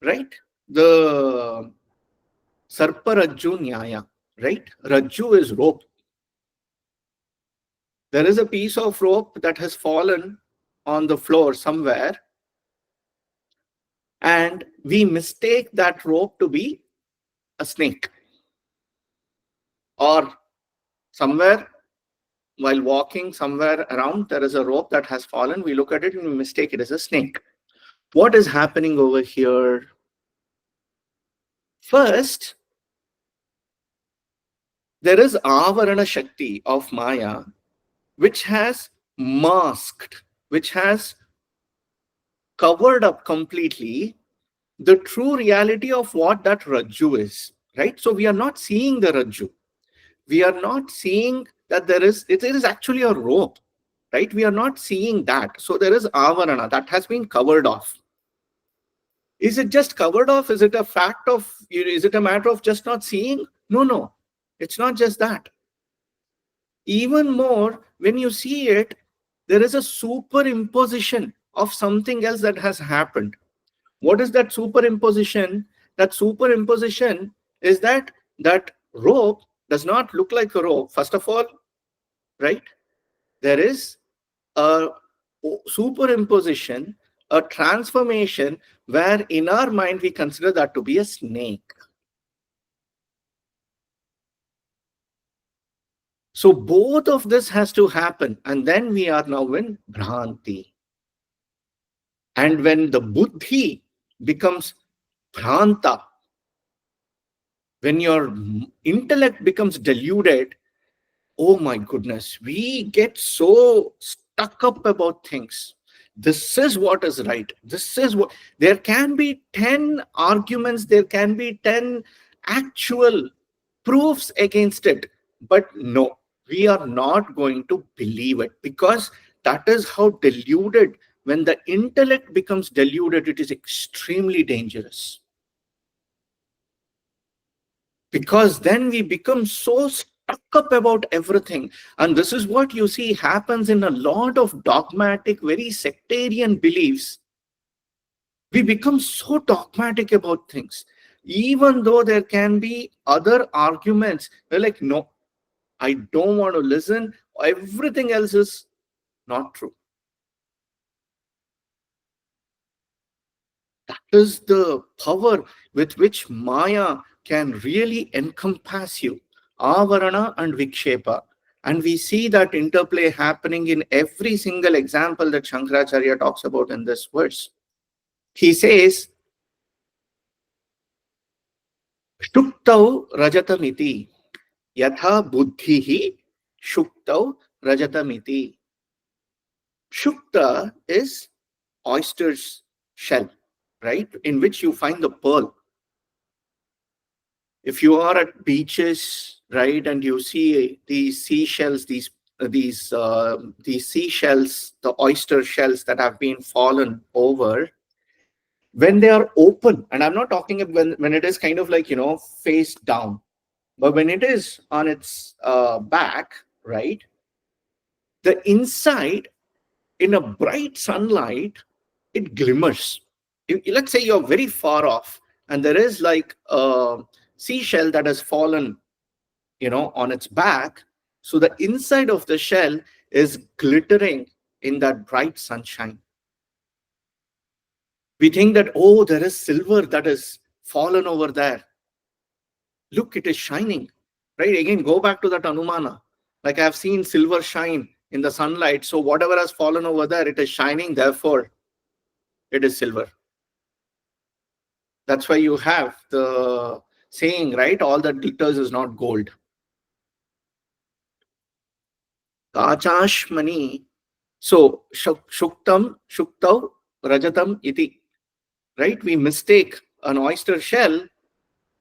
right, the Sarpa Rajju Nyaya, right? Rajju is rope. There is a piece of rope that has fallen on the floor somewhere, and we mistake that rope to be a snake, or somewhere while walking somewhere around, there is a rope that has fallen. We look at it and we mistake it as a snake. What is happening over here? First, there is Avarana Shakti of Maya, which has masked, which has covered up completely the true reality of what that Rajju is, right? So we are not seeing the Rajju. We are not seeing that it is actually a rope, right? We are not seeing that. So there is Avarana that has been covered off. Is it just covered off? Is it a fact of, is it a matter of just not seeing? No, no. It's not just that. Even more, when you see it, there is a superimposition of something else that has happened. What is that superimposition? That superimposition is that rope does not look like a rope. First of all, right? There is a superimposition, a transformation where in our mind we consider that to be a snake. So both of this has to happen, and then we are now in Bhranti. And when the Buddhi becomes Bhranta, when your intellect becomes deluded, oh my goodness, we get so stuck up about things. This is what is right. This is what, there can be 10 arguments, there can be 10 actual proofs against it. But no, we are not going to believe it, because that is how deluded, when the intellect becomes deluded, it is extremely dangerous. Because then we become so stuck up about everything. And this is what you see happens in a lot of dogmatic, very sectarian beliefs. We become so dogmatic about things. Even though there can be other arguments, we're like, no, I don't want to listen. Everything else is not true. That is the power with which Maya can really encompass you. Avarana and Vikshepa. And we see that interplay happening in every single example that Shankaracharya talks about in this verse. He says, Shuktau rajatamiti, yatha buddhihi shuktau rajatamiti. Shukta is oyster's shell, right? In which you find the pearl. If you are at beaches, right, and you see these seashells, these seashells, the oyster shells that have been fallen over, when they are open, and I'm not talking about when it is kind of like, face down, but when it is on its back, right, the inside, in a bright sunlight, it glimmers. Let's say you're very far off and there is like a seashell that has fallen, on its back. So the inside of the shell is glittering in that bright sunshine. We think that, oh, there is silver that is fallen over there. Look, it is shining, right? Again, go back to that Anumana. Like, I've seen silver shine in the sunlight. So whatever has fallen over there, it is shining, therefore it is silver. That's why you have the saying, right? All that glitters is not gold. Kachashmani. So shuktam, shuktav, rajatam iti. Right? We mistake an oyster shell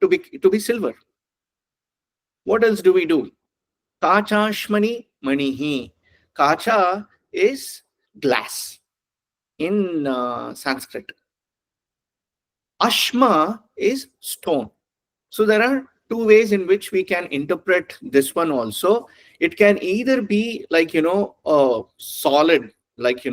to be silver. What else do we do? Kachashmani manihi. Kacha is glass in Sanskrit. Ashma is stone. So there are two ways in which we can interpret this one also. It can either be like, a solid, like,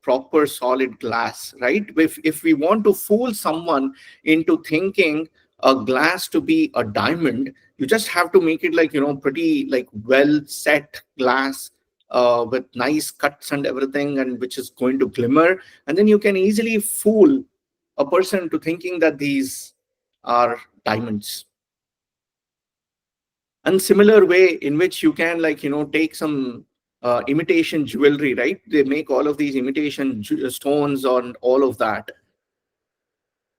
proper solid glass, right? If we want to fool someone into thinking a glass to be a diamond, you just have to make it like, pretty like well set glass with nice cuts and everything, and which is going to glimmer. And then you can easily fool a person to thinking that these are diamonds. And similar way in which you can like, take some imitation jewelry, right? They make all of these imitation stones on all of that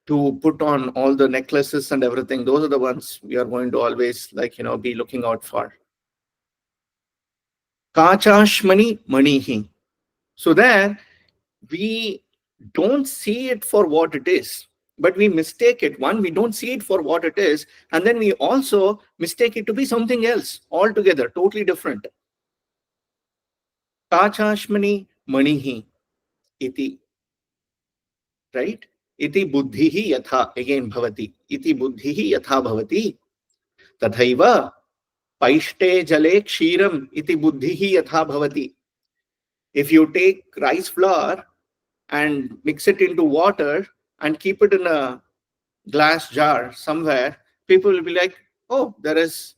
to put on all the necklaces and everything. Those are the ones we are going to always like, be looking out for. Kachashmani manihi. So there we don't see it for what it is, but we mistake it. One, we don't see it for what it is, and then we also mistake it to be something else altogether, totally different. Kachashmani manihi iti, right? Iti buddhihi yatha, again bhavati. Iti buddhihi yatha bhavati. Tathaiva paishte jale kshiram iti buddhihi yatha bhavati. If you take rice flour and mix it into water and keep it in a glass jar somewhere, people will be like, oh, there is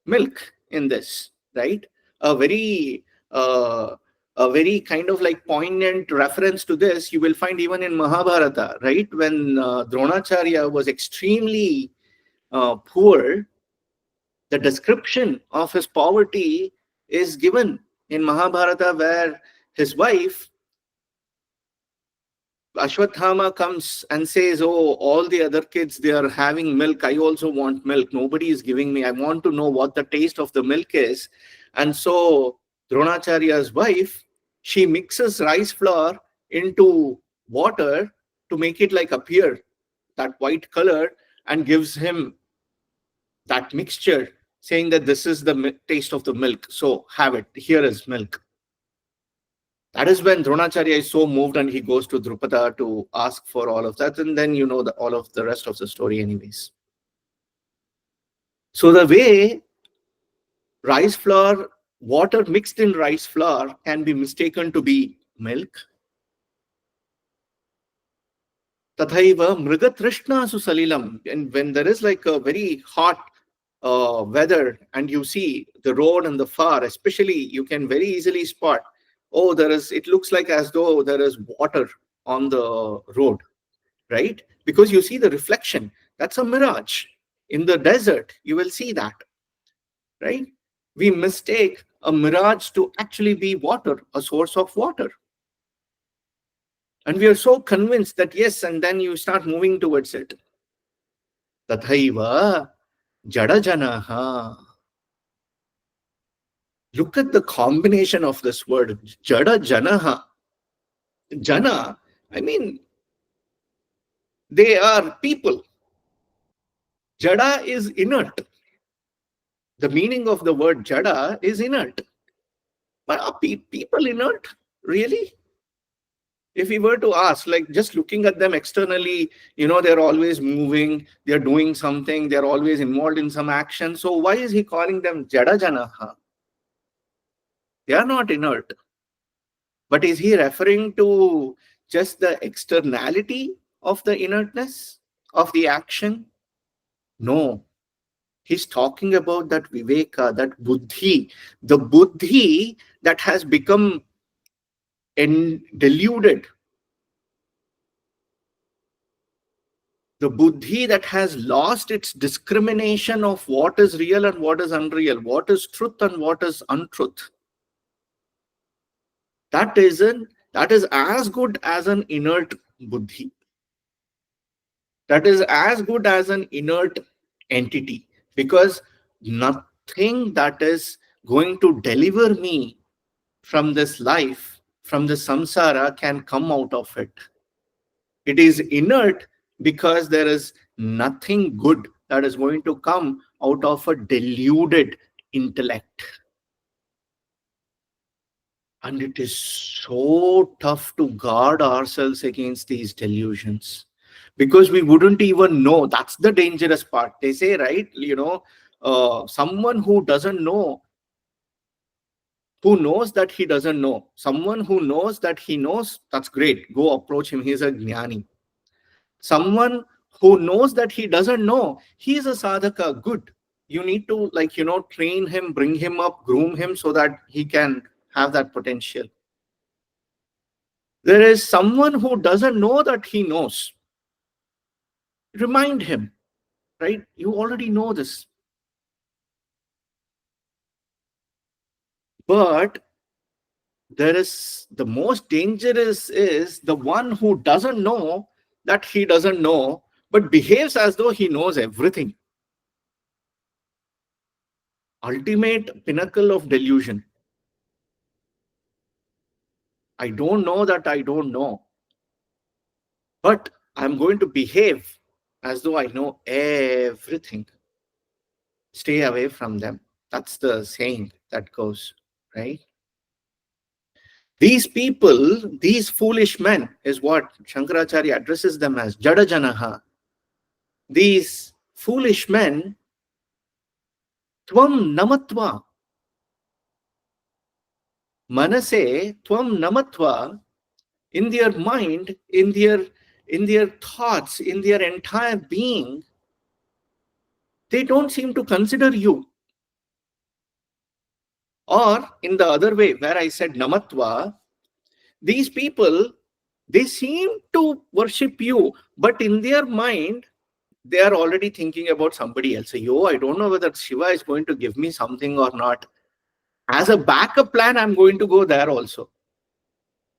milk in this, right? A very a very kind of like poignant reference to this you will find even in Mahabharata, right? When Dronacharya was extremely poor, the description of his poverty is given in Mahabharata, where his wife Ashwathama comes and says, oh, all the other kids, they are having milk. I also want milk. Nobody is giving me. I want to know what the taste of the milk is. And so Dronacharya's wife, she mixes rice flour into water to make it like appear that white color, and gives him that mixture, saying that this is the taste of the milk. So have it. Here is milk. That is when Dronacharya is so moved and he goes to Drupada to ask for all of that. And then you know all of the rest of the story anyways. So the way rice flour, water mixed in rice flour can be mistaken to be milk. Tathaiva mrigatrishnasu salilam. And when there is like a very hot weather and you see the road and the far, especially, you can very easily spot, oh, it looks like as though there is water on the road, right? Because you see the reflection. That's a mirage. In the desert, you will see that, right? We mistake a mirage to actually be water, a source of water. And we are so convinced that yes, and then you start moving towards it. Tathaiva jadajanaha. Look at the combination of this word, jada janaha. Jana, I mean, they are people. Jada is inert. The meaning of the word jada is inert. But are people inert? Really? If we were to ask, like just looking at them externally, they're always moving, they're doing something, they're always involved in some action. So why is he calling them jada janaha? They are not inert. But is he referring to just the externality of the inertness of the action? No. He's talking about that viveka, that buddhi, the buddhi that has become deluded, the buddhi that has lost its discrimination of what is real and what is unreal, what is truth and what is untruth. that is as good as an inert buddhi. That is as good as an inert entity, because nothing that is going to deliver me from this life, from the samsara, can come out of it. It is inert because there is nothing good that is going to come out of a deluded intellect. And it is so tough to guard ourselves against these delusions, because we wouldn't even know. That's the dangerous part. They say, right, someone who doesn't know, who knows that he doesn't know, someone who knows that he knows, that's great. Go approach him. He's a jnani. Someone who knows that he doesn't know, he's a sadhaka. Good. You need to, train him, bring him up, groom him so that he can have that potential. There is someone who doesn't know that he knows. Remind him, right? You already know this. But there is the most dangerous is the one who doesn't know that he doesn't know, but behaves as though he knows everything. Ultimate pinnacle of delusion. I don't know that I don't know, but I'm going to behave as though I know everything. Stay away from them. That's the saying that goes, right? These people, these foolish men, is what Shankaracharya addresses them as Jadajanaha. These foolish men, Tvam Namatva. Manase Tvam Namatva, in their mind, in their thoughts, in their entire being, they don't seem to consider you. Or in the other way, where I said Namatva, these people, they seem to worship you, but in their mind, they are already thinking about somebody else. Yo, I don't know whether Shiva is going to give me something or not. As a backup plan, I'm going to go there also.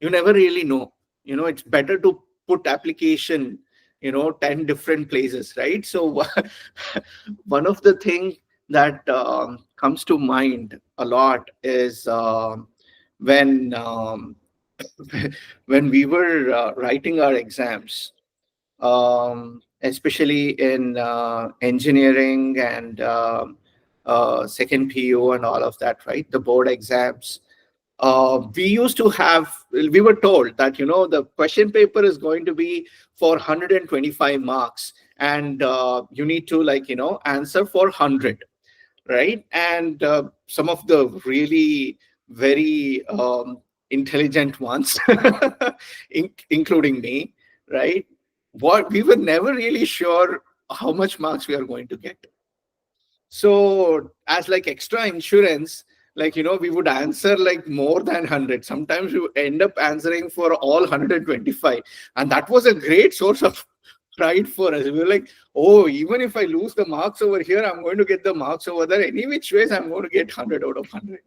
You never really know. It's better to put application, 10 different places, right? So one of the things that comes to mind a lot is when when we were writing our exams, especially in engineering and second PU and all of that, right? The board exams. We were told that, the question paper is going to be for 125 marks, and you need to, answer for 100, right? And some of the really very intelligent ones, including me, right? What we were never really sure how much marks we are going to get. So as like extra insurance, we would answer like more than 100. Sometimes we would end up answering for all 125. And that was a great source of pride for us. We were like, oh, even if I lose the marks over here, I'm going to get the marks over there. Any which ways, I'm going to get 100 out of 100.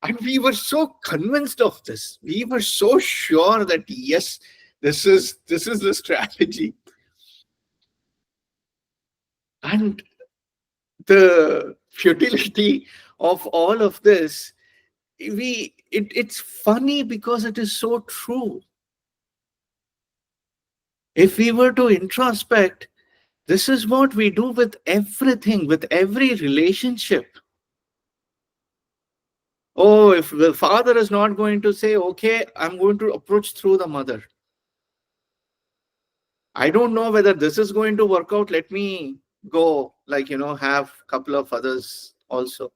And we were so convinced of this. We were so sure that, yes, this is the strategy. And the futility of all of this, it's funny because it is so true. If we were to introspect, this is what we do with everything, with every relationship. Oh, if the father is not going to say, okay, I'm going to approach through the mother. I don't know whether this is going to work out. Let me go, have a couple of others also.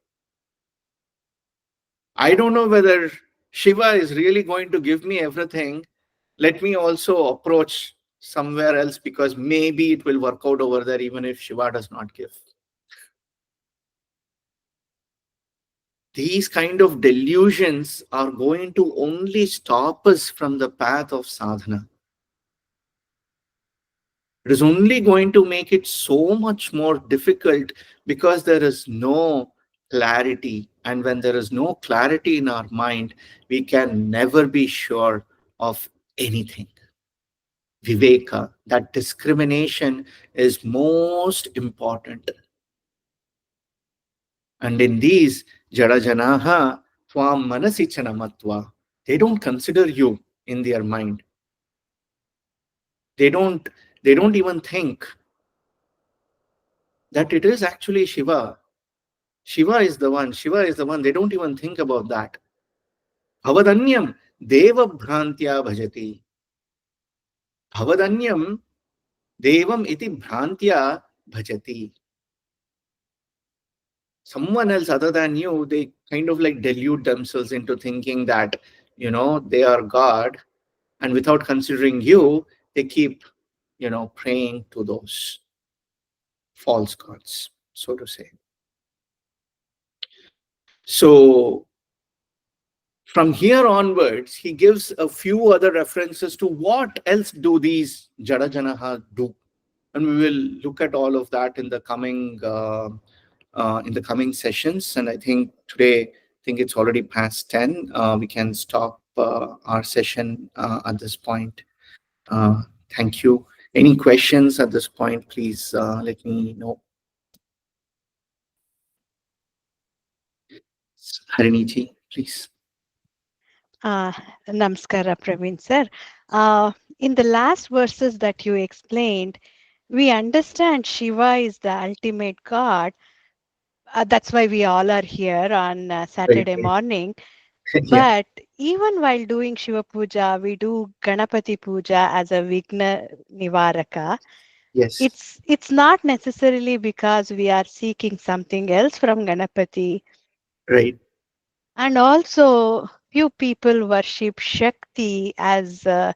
I don't know whether Shiva is really going to give me everything. Let me also approach somewhere else, because maybe it will work out over there even if Shiva does not give. These kind of delusions are going to only stop us from the path of sadhana. It is only going to make it so much more difficult, because there is no clarity, And when there is no clarity in our mind, we can never be sure of anything. Viveka, that discrimination is most important. And in these, Jadajanaha Twam Manasichanamatva, they don't consider you in their mind. They don't they don't even think that it is actually Shiva. Shiva is the one. Shiva is the one. They don't even think about that. Bhavadanyam Deva Bhrantya Bhajati. Bhavadanyam Devam iti Bhrantya Bhajati. Someone else other than you, they kind of like delude themselves into thinking that, they are God. And without considering you, they keep, praying to those false gods, so to say. So from here onwards, he gives a few other references to what else do these Jadajanaha do. And we will look at all of that in the coming sessions. And I think today, I think it's already past 10. We can stop our session at this point. Thank you. Any questions at this point, please let me know. Hariniji, please. Uh, Namaskara, Praveen sir. In the last verses that you explained, we understand Shiva is the ultimate God. That's why we all are here on Right. Saturday morning. Yeah. But even while doing Shiva Puja, we do Ganapati Puja as a Vigna Nivaraka. Yes. It's not necessarily because we are seeking something else from Ganapati. Right. And also, few people worship Shakti as a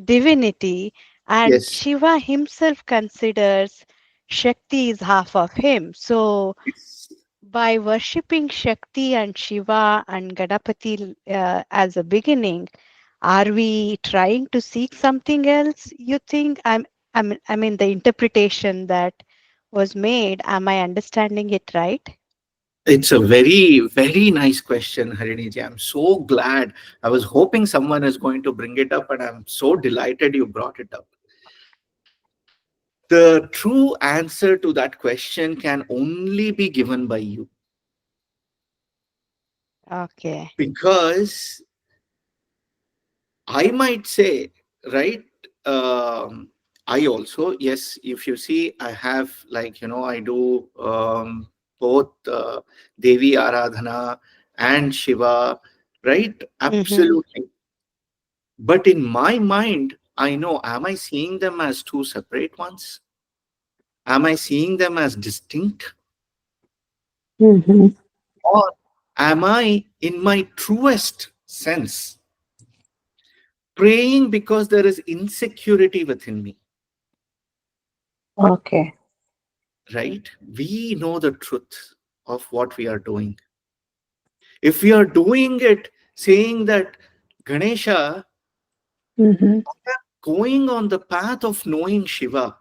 divinity, and Yes. Shiva himself considers Shakti is half of him. So, Yes. by worshipping Shakti and Shiva and Ganapati as a beginning, are we trying to seek something else? You think? I mean, the interpretation that was made. Am I understanding it right? It's a very, very nice question, Hariniji. I'm so glad. I was hoping someone is going to bring it up, and I'm so delighted you brought it up. The true answer to that question can only be given by you, Okay. because I might say, right? I also, yes, if you see, I have, like, I do both Devi Aradhana and Shiva, right? Mm-hmm. Absolutely. But in my mind, I know, am I seeing them as two separate ones? Am I seeing them as distinct? Mm-hmm. Or am I, in my truest sense, praying because there is insecurity within me? Okay. Right? We know the truth of what we are doing. If we are doing it saying that, Ganesha, Mm-hmm. going on the path of knowing Shiva,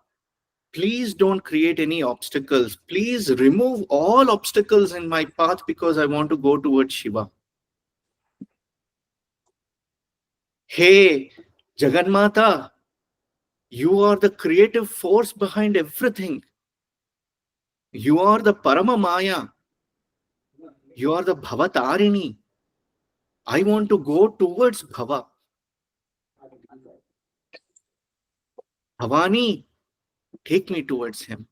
please don't create any obstacles. Please remove all obstacles in my path because I want to go towards Shiva. Hey, Jagannatha, you are the creative force behind everything. You are the Parama Maya. You are the Bhavatarini. I want to go towards Bhava. Bhavani, take me towards him.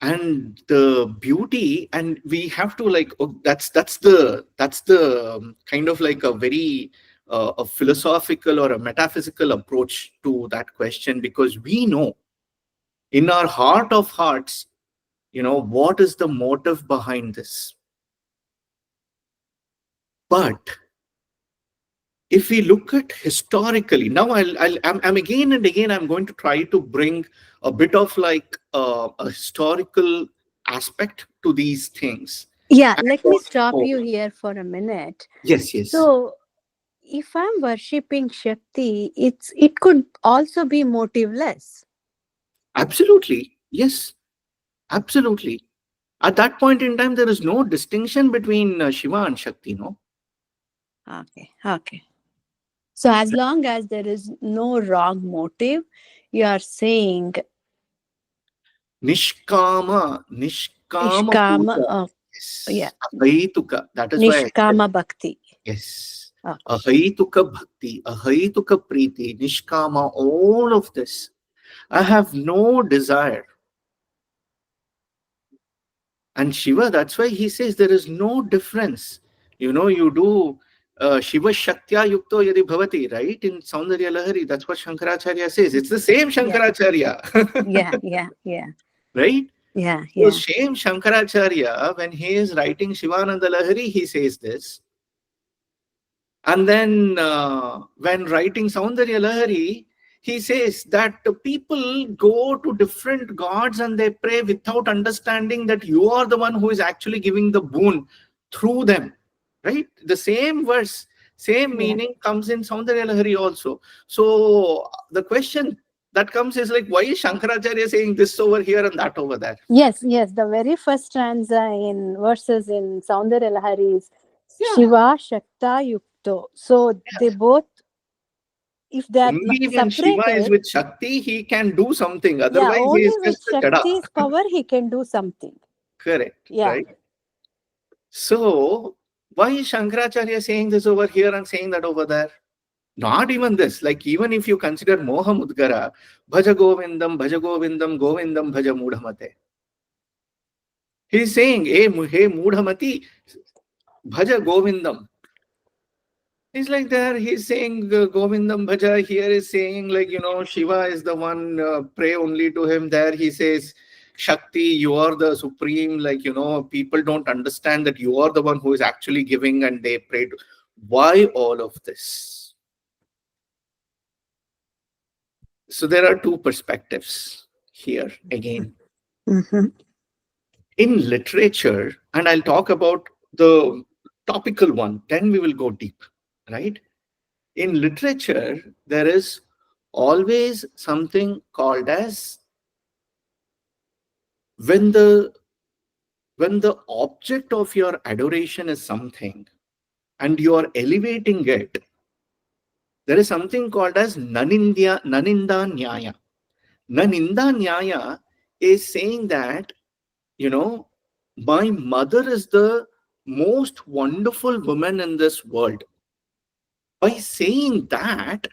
And the beauty, and we have to, like, oh, that's the kind of like a very a philosophical or a metaphysical approach to that question, because we know in our heart of hearts, what is the motive behind this. But if we look at historically, now I'm again and again, I'm going to try to bring a bit of like a historical aspect to these things. Yeah, And let me stop also, you here for a minute. yes, yes, So, if I'm worshipping Shakti, it could also be motiveless. absolutely, yes, absolutely. At that point in time, there is no distinction between Shiva and Shakti, no? Okay. Okay. So as long as there is no wrong motive, you are saying Nishkama Ishkama. puja. Yeah. Yes. Ahaituka. That is why I said, Nishkama bhakti. yes. Okay. Ahaituka bhakti, ahaituka priti, nishkama, all of this. I have no desire. And Shiva, that's why he says there is no difference. You do Shiva Shaktya Yukto Yadi Bhavati, right? In Saundarya Lahari, that's what Shankaracharya says. It's the same Yeah. Shankaracharya, Yeah. Yeah. Yeah. right? Yeah. So, Yeah. same Shankaracharya, when he is writing Sivanandalahari, he says this. And then when writing Saundarya Lahari, he says that the people go to different gods and they pray without understanding that you are the one who is actually giving the boon through them. Right? The same verse, same Yeah. meaning comes in Saundarya Lahari also. So the question that comes is like, why is Shankaracharya saying this over here and that over there? Yes. Yes. The very first stanza in verses in Saundarya Lahari is Yeah. Shiva Shakta Yukto. So they both, if they are Only when Shiva is separated, with Shakti, he can do something. yeah, Otherwise, he only is with just a jada. Shakti's power he can do something. Correct, Yeah. right? So, why is Shankaracharya saying this over here and saying that over there? Not even this. Like, even if you consider Moha Mudgara, Bhaja Govindam, Govindam Bhaja Mudhamate. He's saying, hey Mudhamati, Bhaja Govindam. He's like there, he's saying Govindam Bhaja. Here is saying, like, Shiva is the one, pray only to him. There he says, Shakti, you are the supreme. Like, people don't understand that you are the one who is actually giving and they pray to. Why all of this? So there are two perspectives here again. Mm-hmm. In literature, and I'll talk about the topical one, then we will go deep, right? In literature, there is always something called as when the when the object of your adoration is something and you are elevating it, there is something called as naninda nyaya. Naninda nyaya is saying that, you know, my mother is the most wonderful woman in this world. By saying that,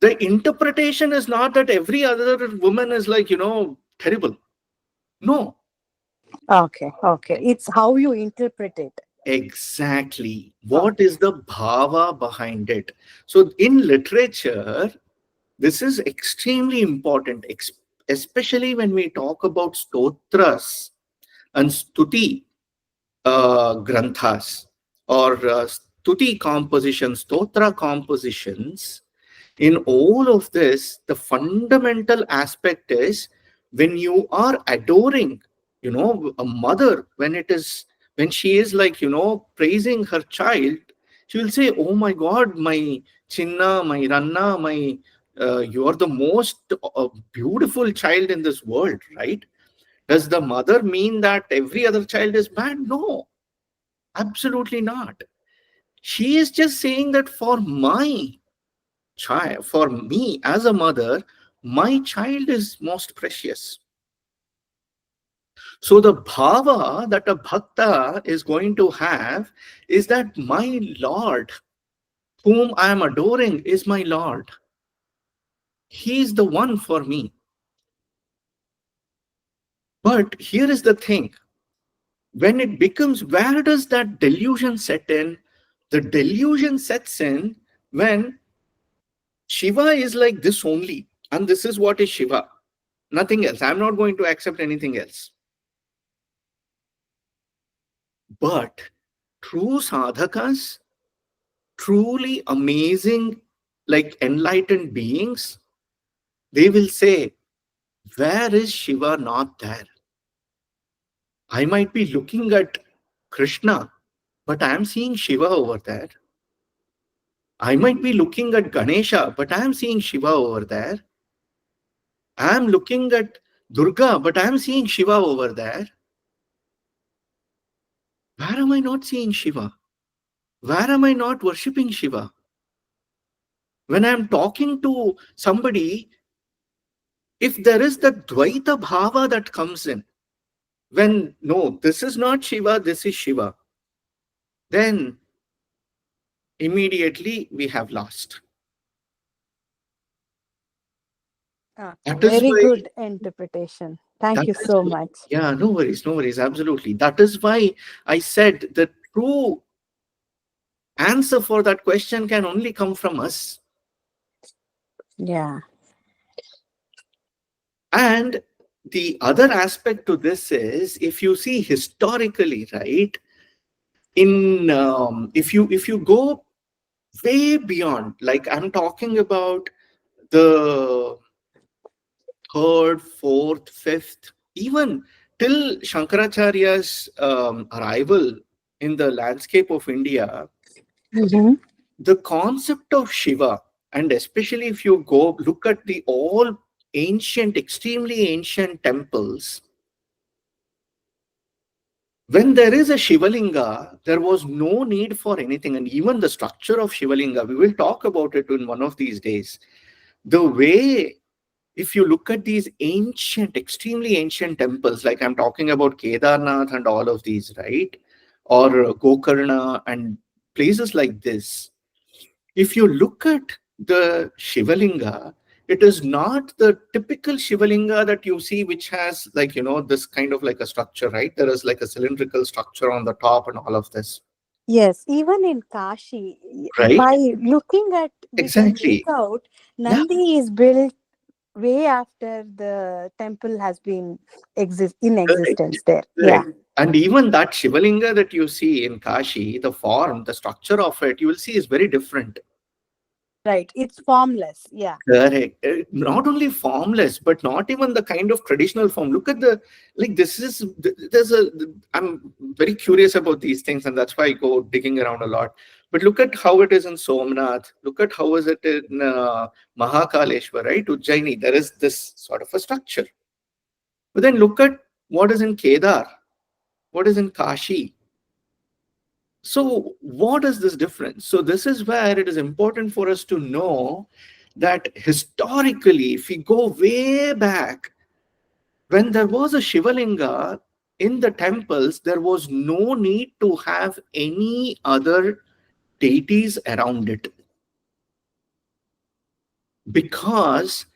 the interpretation is not that every other woman is like, terrible. No, Okay. Okay. It's how you interpret it. exactly. What Okay. is the bhava behind it? So in literature, this is extremely important, especially when we talk about stotras and stuti granthas or stuti compositions, stotra compositions. In all of this, the fundamental aspect is when you are adoring, a mother, when she is like, praising her child, she will say, oh my God, my Chinna, my Ranna, you are the most beautiful child in this world, right? Does the mother mean that every other child is bad? No, absolutely not. She is just saying that for my child, for me as a mother, my child is most precious. So the bhava that a bhakta is going to have is that my Lord, whom I am adoring, is my Lord. He is the one for me. But here is the thing, when it becomes, where does that delusion set in? The delusion sets in when Shiva is like this only, and this is what is Shiva, nothing else. I'm not going to accept anything else. But true sadhakas, truly amazing, like enlightened beings, they will say, where is Shiva not there? I might be looking at Krishna, but I am seeing Shiva over there. I might be looking at Ganesha, but I am seeing Shiva over there. I am looking at Durga, but I'm seeing Shiva over there. Where am I not seeing Shiva? Where am I not worshipping Shiva? When I'm talking to somebody, if there is the Dvaita Bhava that comes in, when no, this is not Shiva, this is Shiva, then immediately we have lost. Okay, That is very why, good interpretation. Thank that you is so why, much. yeah, no worries, absolutely. That is why I said the true answer for that question can only come from us. Yeah. And the other aspect to this is, if you see historically, right, in if you go way beyond, like I'm talking about the third, fourth, fifth, even till Shankaracharya's arrival in the landscape of India, Mm-hmm. the concept of Shiva, and especially if you go look at the all ancient, extremely ancient temples, when there is a Shivalinga, there was no need for anything. And even the structure of Shivalinga, we will talk about it in one of these days. The way, if you look at these ancient, extremely ancient temples, like I'm talking about Kedarnath and all of these, right? Or Gokarna and places like this, if you look at the Shivalinga, it is not the typical Shivalinga that you see, which has like, this kind of like a structure, right? There is like a cylindrical structure on the top and all of this, Yes, even in Kashi, right? by looking at, we can make Exactly. out Yeah, Nandi is built way after the temple has been in correct. existence there. Yeah, Correct. And even that Shivalinga that you see in Kashi, the form, the structure of it, you will see is very different. right. It's formless. Yeah, Correct. Not only formless, but not even the kind of traditional form. Look at the, like, this is, there's a, I'm very curious about these things, and that's why I go digging around a lot. But look at how it is in Somnath. Look at how is it in Mahakaleshwar, right? Ujjaini. There is this sort of a structure. But then look at what is in Kedar, what is in Kashi. So, what is this difference? So, this is where it is important for us to know that historically, if we go way back, when there was a Shivalinga in the temples, there was no need to have any other deities around it, because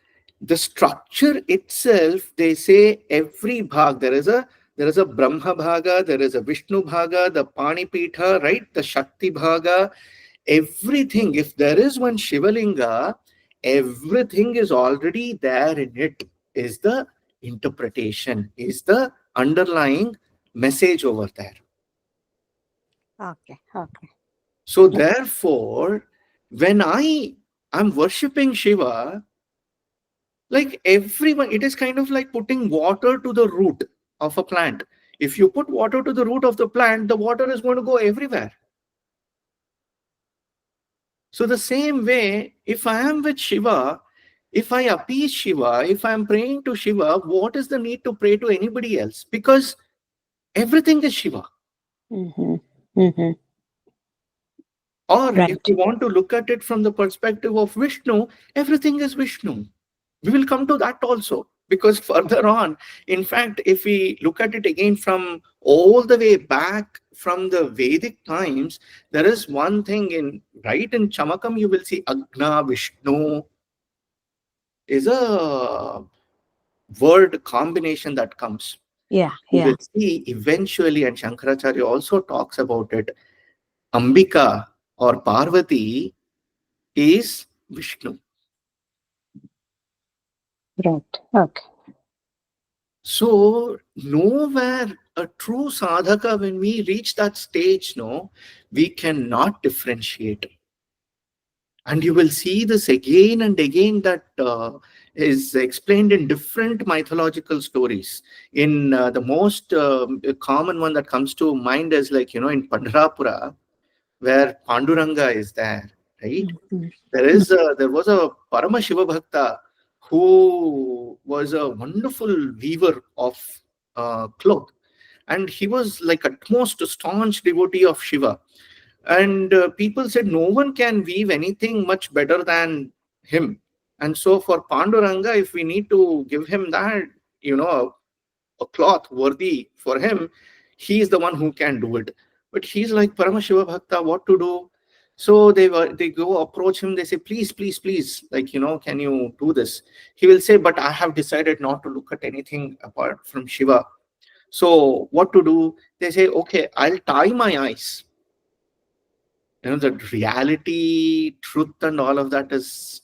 the structure itself, they say every bhag, there is a Brahma bhaga, there is a Vishnu bhaga, the Panipitha, right, the Shakti bhaga, everything. If there is one Shivalinga, everything is already there in it, is the interpretation, is the underlying message over there. okay, okay. So therefore, when I'm worshipping Shiva, like everyone, it is kind of like putting water to the root of a plant. If you put water to the root of the plant, the water is going to go everywhere. So the same way, if I am with Shiva, if I appease Shiva, if I am praying to Shiva, what is the need to pray to anybody else? Because everything is Shiva. Mm-hmm. Mm-hmm. Or if Right. you want to look at it from the perspective of Vishnu, everything is Vishnu. We will come to that also. Because further on, in fact, if we look at it again from all the way back from the Vedic times, there is one thing in right in Chamakam, you will see Agna, Vishnu is a word combination that comes. Yeah, You yeah. will see eventually, and Shankaracharya also talks about it, Ambika or Parvati is Vishnu. Right. Okay. So nowhere a true sadhaka, when we reach that stage, no, we cannot differentiate. And you will see this again and again, that is explained in different mythological stories. In the most common one that comes to mind is like, in Pandharapura, where Panduranga is there, right? Mhm. There was a Parama Shiva Bhakta who was a wonderful weaver of cloth, and he was like a most staunch devotee of Shiva. And people said no one can weave anything much better than him. And so for Panduranga, if we need to give him that, a cloth worthy for him, he is the one who can do it. But he's like Paramashiva Bhakta, what to do? So they go approach him, they say, please, please, please, like, can you do this? He will say, but I have decided not to look at anything apart from Shiva. So what to do? They say, okay, I'll tie my eyes. The reality, truth, and all of that is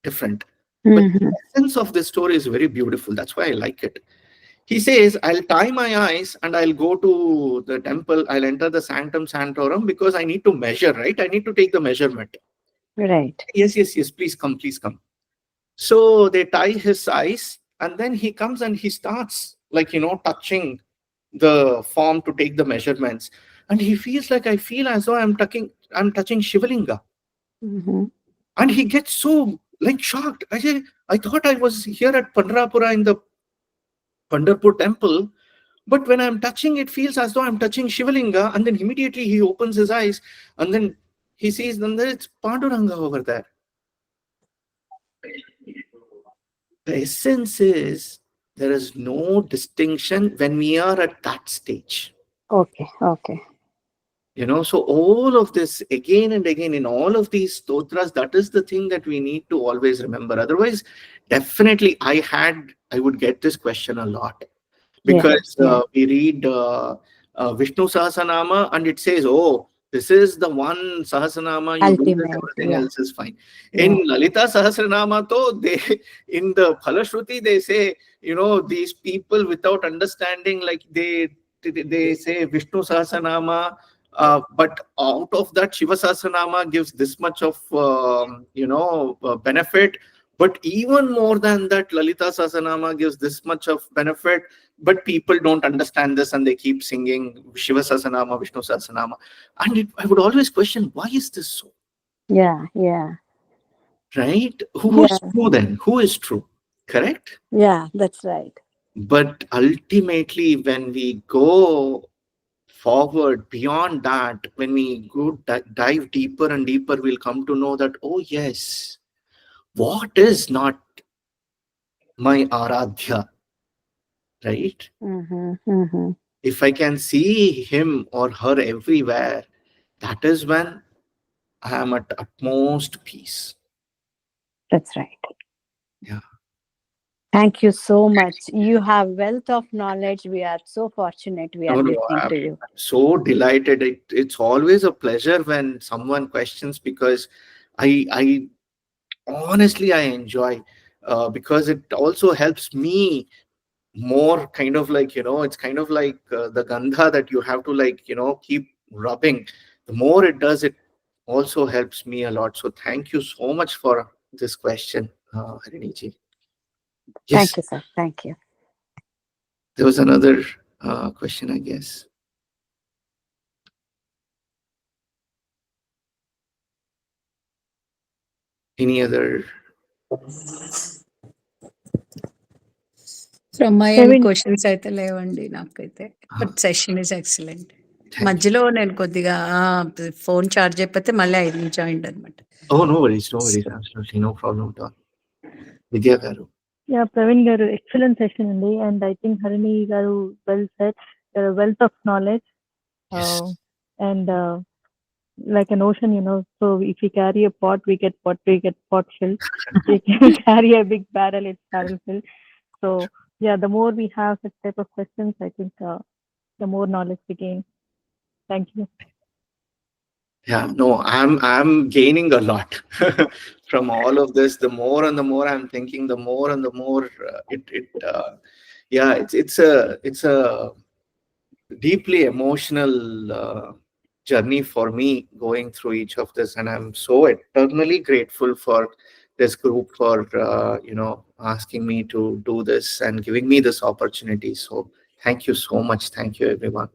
different. But the Mhm. essence of this story is very beautiful. That's why I like it. He says, I'll tie my eyes and I'll go to the temple. I'll enter the sanctum sanctorum because I need to measure, right? I need to take the measurement. Right. Yes, yes, yes, please come, please come. So they tie his eyes, and then he comes and he starts, like, touching the form to take the measurements. And he feels like, I feel as though I'm touching Shivalinga. Mhm. And he gets so like shocked. I say, I thought I was here at Pandrapura in the Pandharpur temple, but when I'm touching, it feels as though I'm touching Shivalinga. And then immediately he opens his eyes, and then he sees, then it's Panduranga over there. The essence is there is no distinction when we are at that stage. Okay. Okay. So all of this again and again in all of these stotras, that is the thing that we need to always remember. Otherwise, definitely I would get this question a lot, Yeah. because Yeah. we read Vishnu Sahasranama and it says, oh, this is the one Sahasranama, you do this, Ultimate. everything Yeah. else is fine. Yeah. In Lalita Sahasranama, though, in the Phalashruti, they say, these people without understanding, like they say Vishnu Sahasranama, but out of that, Shiva Sahasranama gives this much of, benefit. But even more than that, Lalita Sahasranama gives this much of benefit. But people don't understand this and they keep singing Shiva Sahasranama, Vishnu Sahasranama. And I would always question, why is this so? Yeah. Yeah. Right? Who's Yeah. true then? Who is true? Correct? Yeah. That's right. But ultimately, when we go forward beyond that, when we go dive deeper and deeper, we'll come to know that, oh, yes, what is not my Aradhya, right? Mhm. Mhm. If I can see him or her everywhere, that is when I am at utmost peace. That's right. Yeah. Thank you so much. You have wealth of knowledge. We are so fortunate we are No, no, listening I'm to you. so delighted. It's always a pleasure when someone questions, because I honestly I enjoy, because it also helps me more, kind of like, it's kind of like the gandha that you have to, like, keep rubbing. The more it does, it also helps me a lot. So thank you so much for this question, Harini. Thank Yes, you, sir. Thank you. there was another question, I guess. Any other? From my end Praveen, questions అయితే లేవండి నాకైతే. But session is excellent. Thank you. మధ్యలో నేను కొద్దిగా phone charge అయిపోతే మళ్ళీ 5 నిమిషాలు అయిందనమాట. Oh, no worries, no worries. Absolutely no problem at all. Vidya Garu. Yeah, Praveen garu, excellent session అండి. And I think Harini garu well said, a wealth of knowledge, Yes. and like an ocean, so if we carry a pot, we get pot filled. If we carry a big barrel, it's barrel filled. So yeah, the more we have such type of questions, I think the more knowledge we gain. Thank you. Yeah, no, I'm gaining a lot from all of this. The more and the more I'm thinking, the more and the more yeah, it's a deeply emotional journey for me going through each of this, and I'm so eternally grateful for this group for asking me to do this and giving me this opportunity. So thank you so much. Thank you, everyone.